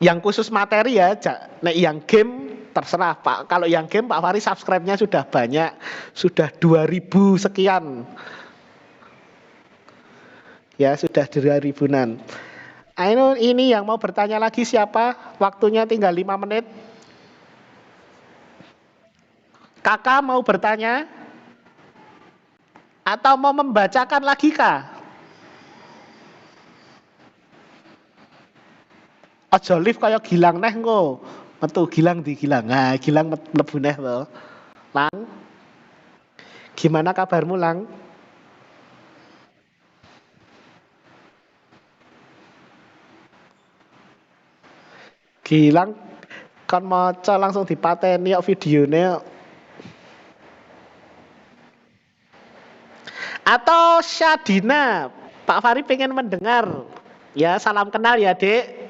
Yang khusus materi ya, nek yang game terserah Pak. Kalau yang game Pak Fahri subscribe-nya sudah banyak, sudah 2000 sekian. Ya sudah 2000-an. Ini yang mau bertanya lagi siapa? Waktunya tinggal 5 menit. Kakak mau bertanya? Atau mau membacakan lagi kah? Aja lift kaya Gilang neh engko. Metu Gilang di Gilang. Nah, Gilang mlebu neh to. Lang. Gimana kabarmu, Lang? Gilang kan maca langsung dipateni kok videone. Atau Syadina, Pak Fahri pengen mendengar. Ya, salam kenal ya, Dek.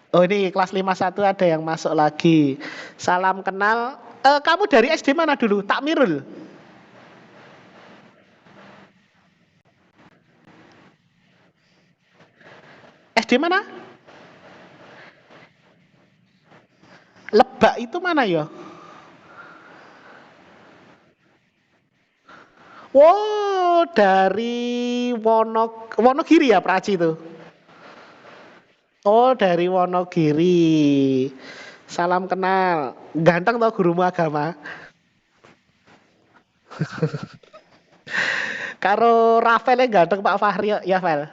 Oh, ini kelas 51 ada yang masuk lagi. Salam kenal. Kamu dari SD mana dulu? Takmirul. SD mana? Lebak itu mana ya? Wow, dari Wonogiri ya Praci itu. Oh, dari Wonogiri. Salam kenal. Ganteng tau gurumu agama? Karo Rafael yang ganteng Pak Fahri ya, Fel?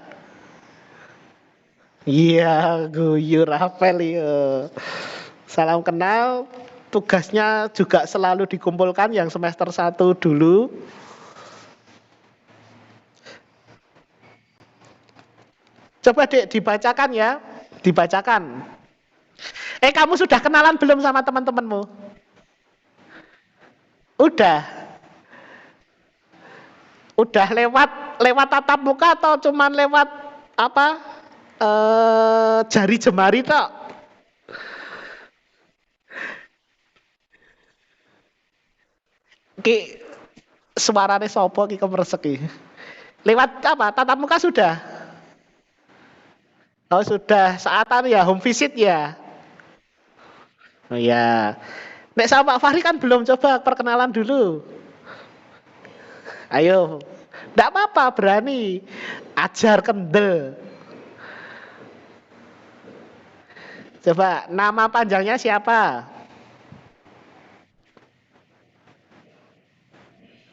Iya, guyu Rafael ya. Salam kenal. Tugasnya juga selalu dikumpulkan yang semester 1 dulu. Coba Dek dibacakan ya. Dibacakan. Kamu sudah kenalan belum sama teman-temanmu? Udah. Udah lewat tatap muka atau cuman lewat apa? Jari jemari tok. Ki suarane sopo ki kemeresek ki. Lewat apa? Tatap muka sudah. Oh sudah, saatan ya, home visit ya. Oh ya. Nek sama Pak Fahri kan belum, coba perkenalan dulu. Ayo. Nggak apa-apa, berani. Ajar kendel. Coba, nama panjangnya siapa?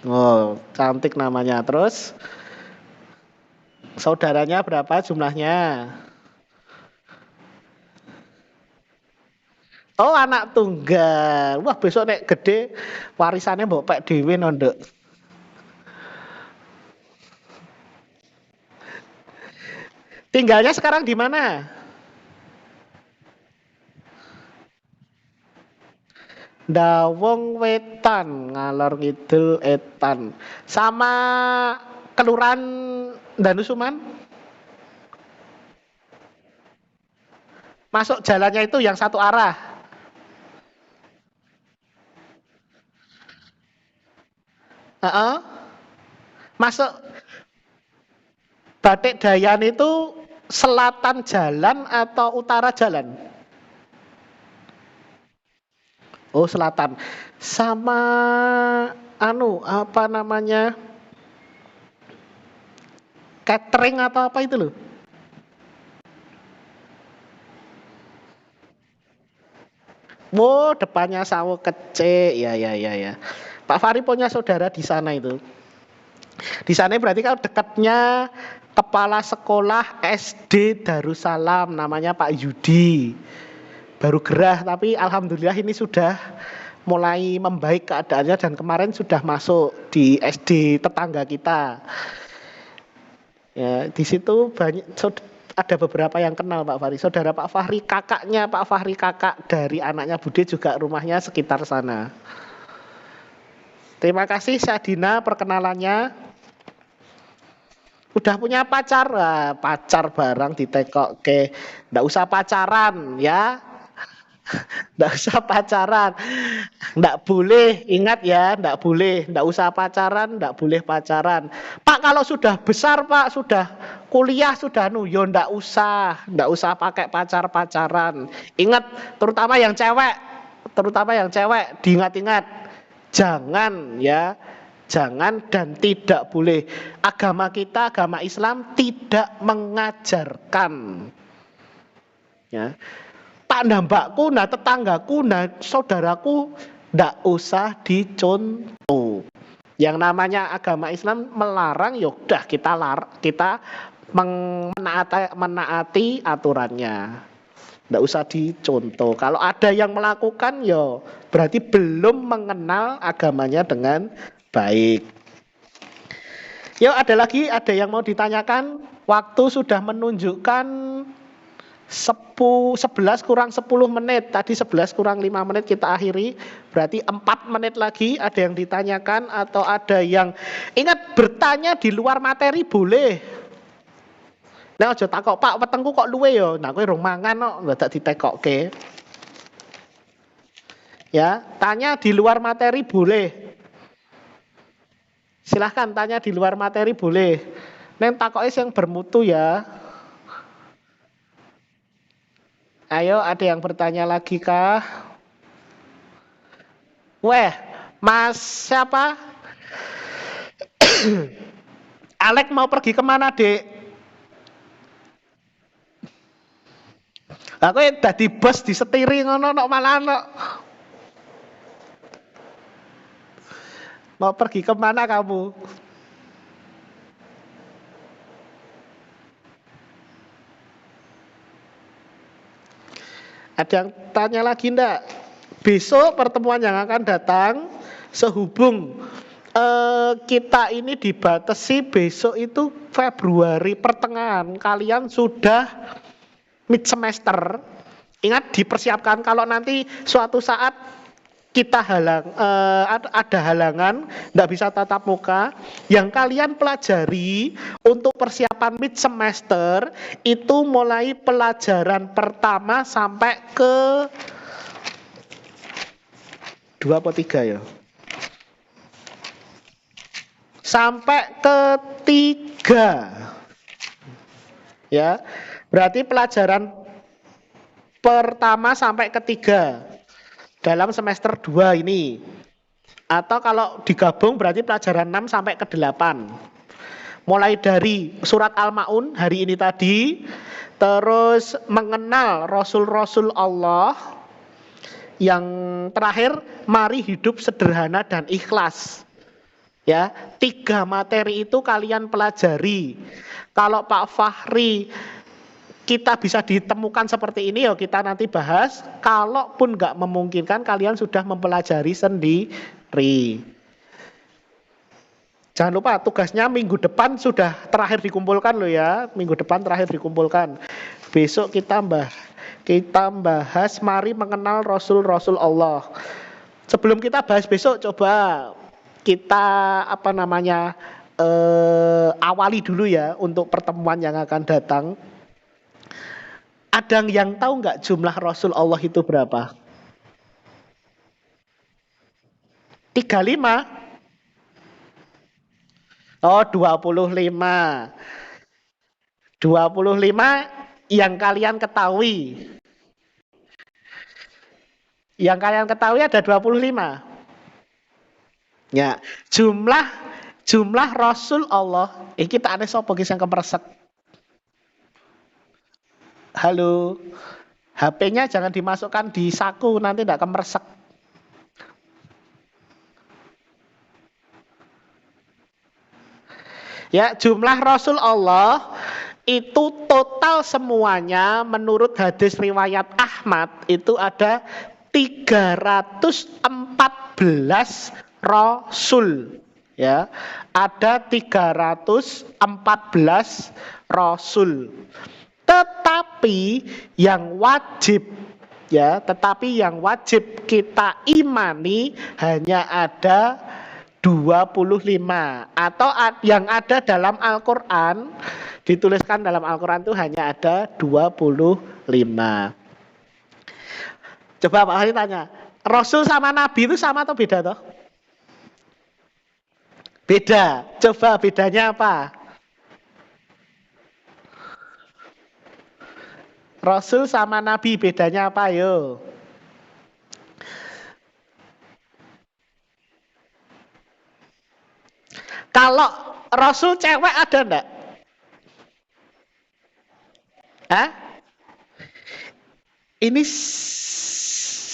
Oh, cantik namanya. Terus, saudaranya berapa jumlahnya? Oh, anak tunggal. Wah, besok nek gede warisannya mbok pek dhewe nondok. Tinggalnya sekarang di mana? Dawung Wetan, ngalor ngidul etan. Sama kelurahan Danusuman? Masuk jalannya itu yang satu arah. Heeh. Masuk Batik Dayan itu selatan jalan atau utara jalan? Oh, selatan. Sama apa namanya? Catering atau apa itu loh? Oh, depannya sawo kecil. Ya, ya, ya, ya. Pak Fari punya saudara di sana itu. Di sana berarti kalau dekatnya kepala sekolah SD Darussalam, namanya Pak Yudi. Baru gerah, tapi alhamdulillah ini sudah mulai membaik keadaannya dan kemarin sudah masuk di SD tetangga kita. Ya, di situ ada beberapa yang kenal Pak Fahri. Saudara Pak Fahri, kakaknya Pak Fahri, kakak dari anaknya Bude juga rumahnya sekitar sana. Terima kasih Syadina perkenalannya. Udah punya pacar? Wah, pacar barang ditekok ke. Nggak usah pacaran ya. Nggak usah pacaran. Nggak boleh, ingat ya, nggak boleh. Nggak usah pacaran, nggak boleh pacaran. Pak, kalau sudah besar Pak, sudah kuliah, sudah yo nggak usah pakai pacar-pacaran. Ingat, terutama yang cewek, diingat-ingat. Jangan ya, jangan dan tidak boleh. Agama kita, agama Islam tidak mengajarkan ya. Tak nambahku, nah tetanggaku, nah saudaraku, ndak usah dicontoh. Yang namanya agama Islam melarang, yaudah kita menaati aturannya. Ndak usah dicontoh. Kalau ada yang melakukan, yo berarti belum mengenal agamanya dengan baik. Yuk, ada yang mau ditanyakan? Waktu sudah menunjukkan 11 kurang 10 menit. Tadi 11 kurang 5 menit kita akhiri. Berarti 4 menit lagi. Ada yang ditanyakan atau ada yang ingat bertanya di luar materi boleh. Nah, aja takok, Pak, wetengku kok luwe ya. Nah, kowe rong mangan kok ndak ditekokke. Ya, tanya di luar materi boleh. Silahkan tanya di luar materi boleh. Neng takoke yang bermutu ya. Ayo, ada yang bertanya lagi kah? Weh, Mas siapa? Alek mau pergi kemana, Dek? Aku dadi bos disetiri ngono nok malah nok. Mau pergi kemana kamu? Ada yang tanya lagi ndak? Besok pertemuan yang akan datang sehubung kita ini dibatasi besok itu Februari pertengahan. Kalian sudah mid semester. Ingat dipersiapkan kalau nanti suatu saat kita ada halangan, nggak bisa tatap muka, yang kalian pelajari untuk persiapan mid semester itu mulai pelajaran pertama sampai ke 2 atau 3 ya. Sampai ketiga. Ya. Berarti pelajaran pertama sampai ketiga. dalam semester 2 ini. Atau kalau digabung berarti pelajaran 6 sampai ke 8. Mulai dari surat Al-Maun hari ini tadi, terus mengenal Rasul-Rasul Allah, yang terakhir mari hidup sederhana dan ikhlas. Ya, 3 materi itu kalian pelajari. Kalau Pak Fahri kita bisa ditemukan seperti ini, ya kita nanti bahas. Kalaupun nggak memungkinkan, kalian sudah mempelajari sendiri. Jangan lupa tugasnya minggu depan sudah terakhir dikumpulkan loh ya. Minggu depan terakhir dikumpulkan. Besok kita bahas mari mengenal Rasul-Rasul Allah. Sebelum kita bahas besok, coba kita awali dulu ya untuk pertemuan yang akan datang. Ada yang tahu nggak jumlah Rasul Allah itu berapa? 35? Oh, 25. 25 yang kalian ketahui. Yang kalian ketahui ada 25. Ya, jumlah Rasul Allah. Kita aneh sopo yang kemeresek. Halo. HP-nya jangan dimasukkan di saku, nanti tidak kemeresek. Ya, jumlah Rasul Allah itu total semuanya menurut hadis riwayat Ahmad itu ada 314 Rasul. Ya, ada 314 Rasul. Tetapi yang wajib kita imani hanya ada 25, atau yang ada dalam Al-Quran, dituliskan dalam Al-Quran itu hanya ada 25. Coba Pak Hari tanya, Rasul sama Nabi itu sama atau beda toh? Beda. Coba bedanya apa? Rasul sama Nabi bedanya apa yo? Kalau Rasul cewek ada enggak? Hah? Ini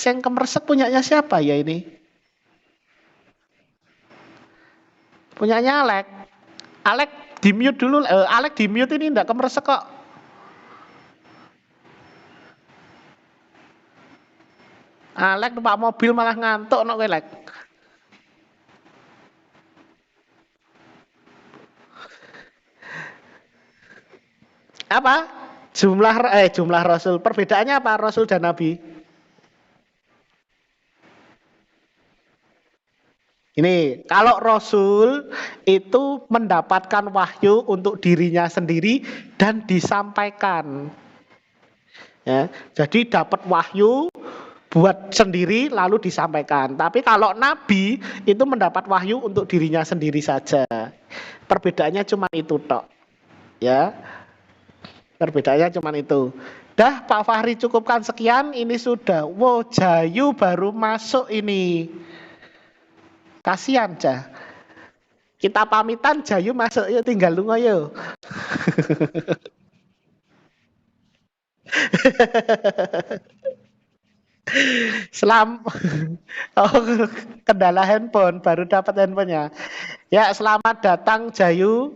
yang kemersek punyanya siapa ya ini? Punyanya Alek. Alek di mute dulu. Alek di mute ini enggak kemersek kok. Alek numpak mobil malah ngantuk nok Alek. Apa? Jumlah Rasul. Perbedaannya apa Rasul dan Nabi? Ini, kalau Rasul itu mendapatkan wahyu untuk dirinya sendiri dan disampaikan. Ya, jadi dapat wahyu buat sendiri lalu disampaikan. Tapi kalau Nabi itu mendapat wahyu untuk dirinya sendiri saja. Perbedaannya cuma itu tok. Ya. Perbedaannya cuma itu. Dah Pak Fahri cukupkan sekian, ini sudah. Wow, Jayu baru masuk ini. Kasihan Cah. Kita pamitan, Jayu masuk, yuk tinggal lunga yuk. Kendala handphone, baru dapat handphonenya. Ya, selamat datang Jayu.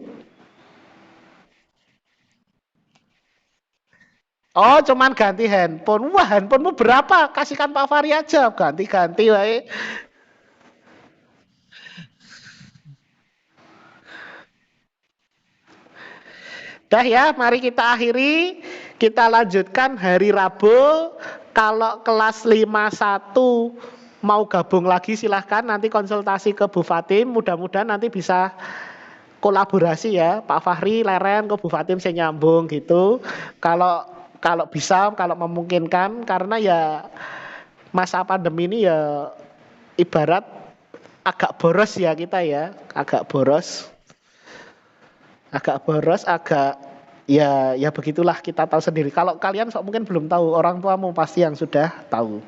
Oh, cuman ganti handphone. Wah, handphonemu berapa? Kasihkan Pak Fahri aja, ganti-ganti wae. Dah ya, mari kita akhiri. Kita lanjutkan hari Rabu. Kalau kelas 51 mau gabung lagi silahkan. Nanti konsultasi ke Bu Fatim. Mudah-mudahan nanti bisa kolaborasi ya. Pak Fahri leren ke Bu Fatim saya nyambung gitu. Kalau bisa, kalau memungkinkan. Karena ya masa pandemi ini ya ibarat agak boros ya kita ya. Agak boros, ya begitulah, kita tahu sendiri. Kalau kalian mungkin belum tahu, orang tuamu pasti yang sudah tahu.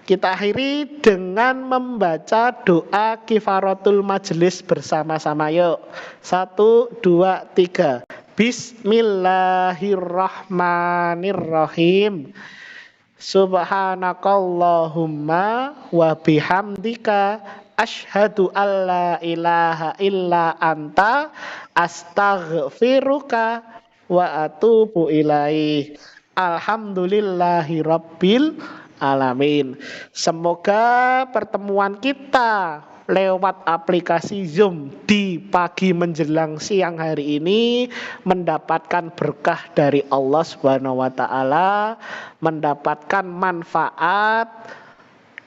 Kita akhiri dengan membaca doa kifaratul majelis bersama-sama. Yuk, 1, 2, 3. Bismillahirrahmanirrahim. Subhanakallahumma wa bihamdika asyhadu alla ilaha illa anta astaghfiruka wa atubu ilaih. Alhamdulillahi rabbil alamin. Semoga pertemuan kita lewat aplikasi Zoom di pagi menjelang siang hari ini mendapatkan berkah dari Allah Subhanahu wa taala, mendapatkan manfaat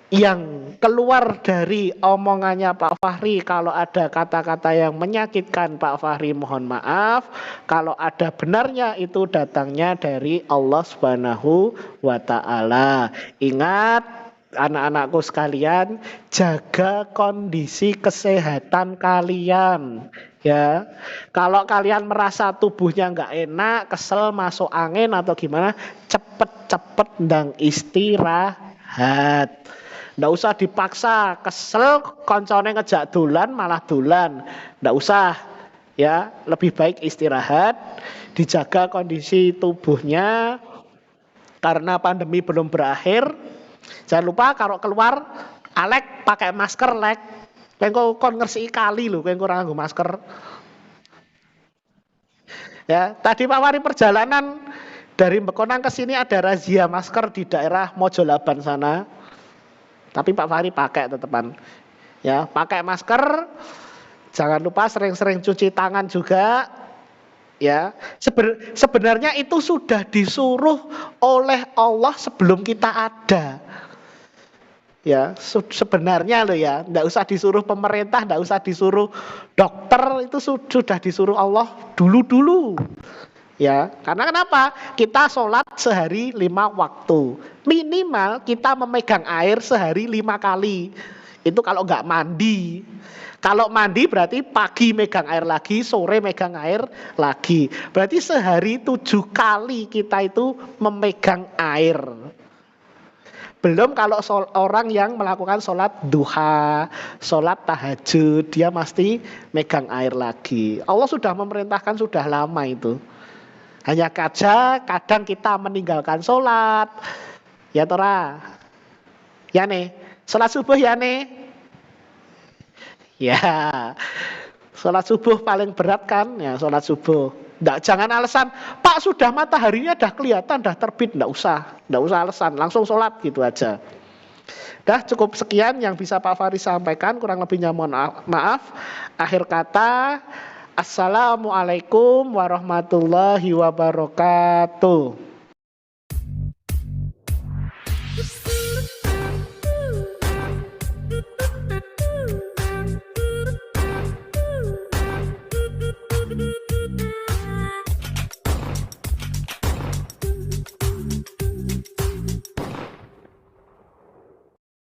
yang keluar dari omongannya Pak Fahri. Kalau ada kata-kata yang menyakitkan Pak Fahri, mohon maaf. Kalau ada benarnya, itu datangnya dari Allah Subhanahu wa ta'ala. Ingat, anak-anakku sekalian, jaga kondisi kesehatan kalian. Ya, kalau kalian merasa tubuhnya nggak enak, kesel, masuk angin atau gimana, cepet-cepet ndang istirahat. Nggak usah dipaksa, kesel koncone ngejak dolan malah dolan. Nggak usah, ya, lebih baik istirahat, dijaga kondisi tubuhnya karena pandemi belum berakhir. Jangan lupa kalau keluar, Alek pakai masker, Lek. Kau kon ngersi kali lho, kau kurang nganggo masker. Ya, tadi Pak Wari perjalanan dari Bekonang ke sini ada razia masker di daerah Mojolaban sana. Tapi Pak Fahri pakai tetepan. Ya, pakai masker. Jangan lupa sering-sering cuci tangan juga. Ya, sebenarnya itu sudah disuruh oleh Allah sebelum kita ada. Ya, sebenarnya loh ya, enggak usah disuruh pemerintah, enggak usah disuruh dokter, itu sudah disuruh Allah dulu-dulu. Ya, karena kenapa? Kita sholat sehari 5 waktu. Minimal kita memegang air sehari 5 kali. Itu kalau nggak mandi. Kalau mandi berarti pagi megang air lagi, sore megang air lagi. Berarti sehari 7 kali kita itu memegang air. Belum kalau orang yang melakukan sholat duha, sholat tahajud, dia mesti megang air lagi. Allah sudah memerintahkan sudah lama itu. Hanya saja kadang kita meninggalkan sholat. Ya Tora. Ya nih. Sholat subuh ya nih. Ya. Sholat subuh paling berat kan. Ya sholat subuh. Jangan alasan. Pak sudah mataharinya dah kelihatan. Dah terbit. Nggak usah alasan. Langsung sholat gitu aja. Dah cukup sekian yang bisa Pak Fahri sampaikan. Kurang lebihnya mohon maaf. Akhir kata. Assalamualaikum warahmatullahi wabarakatuh.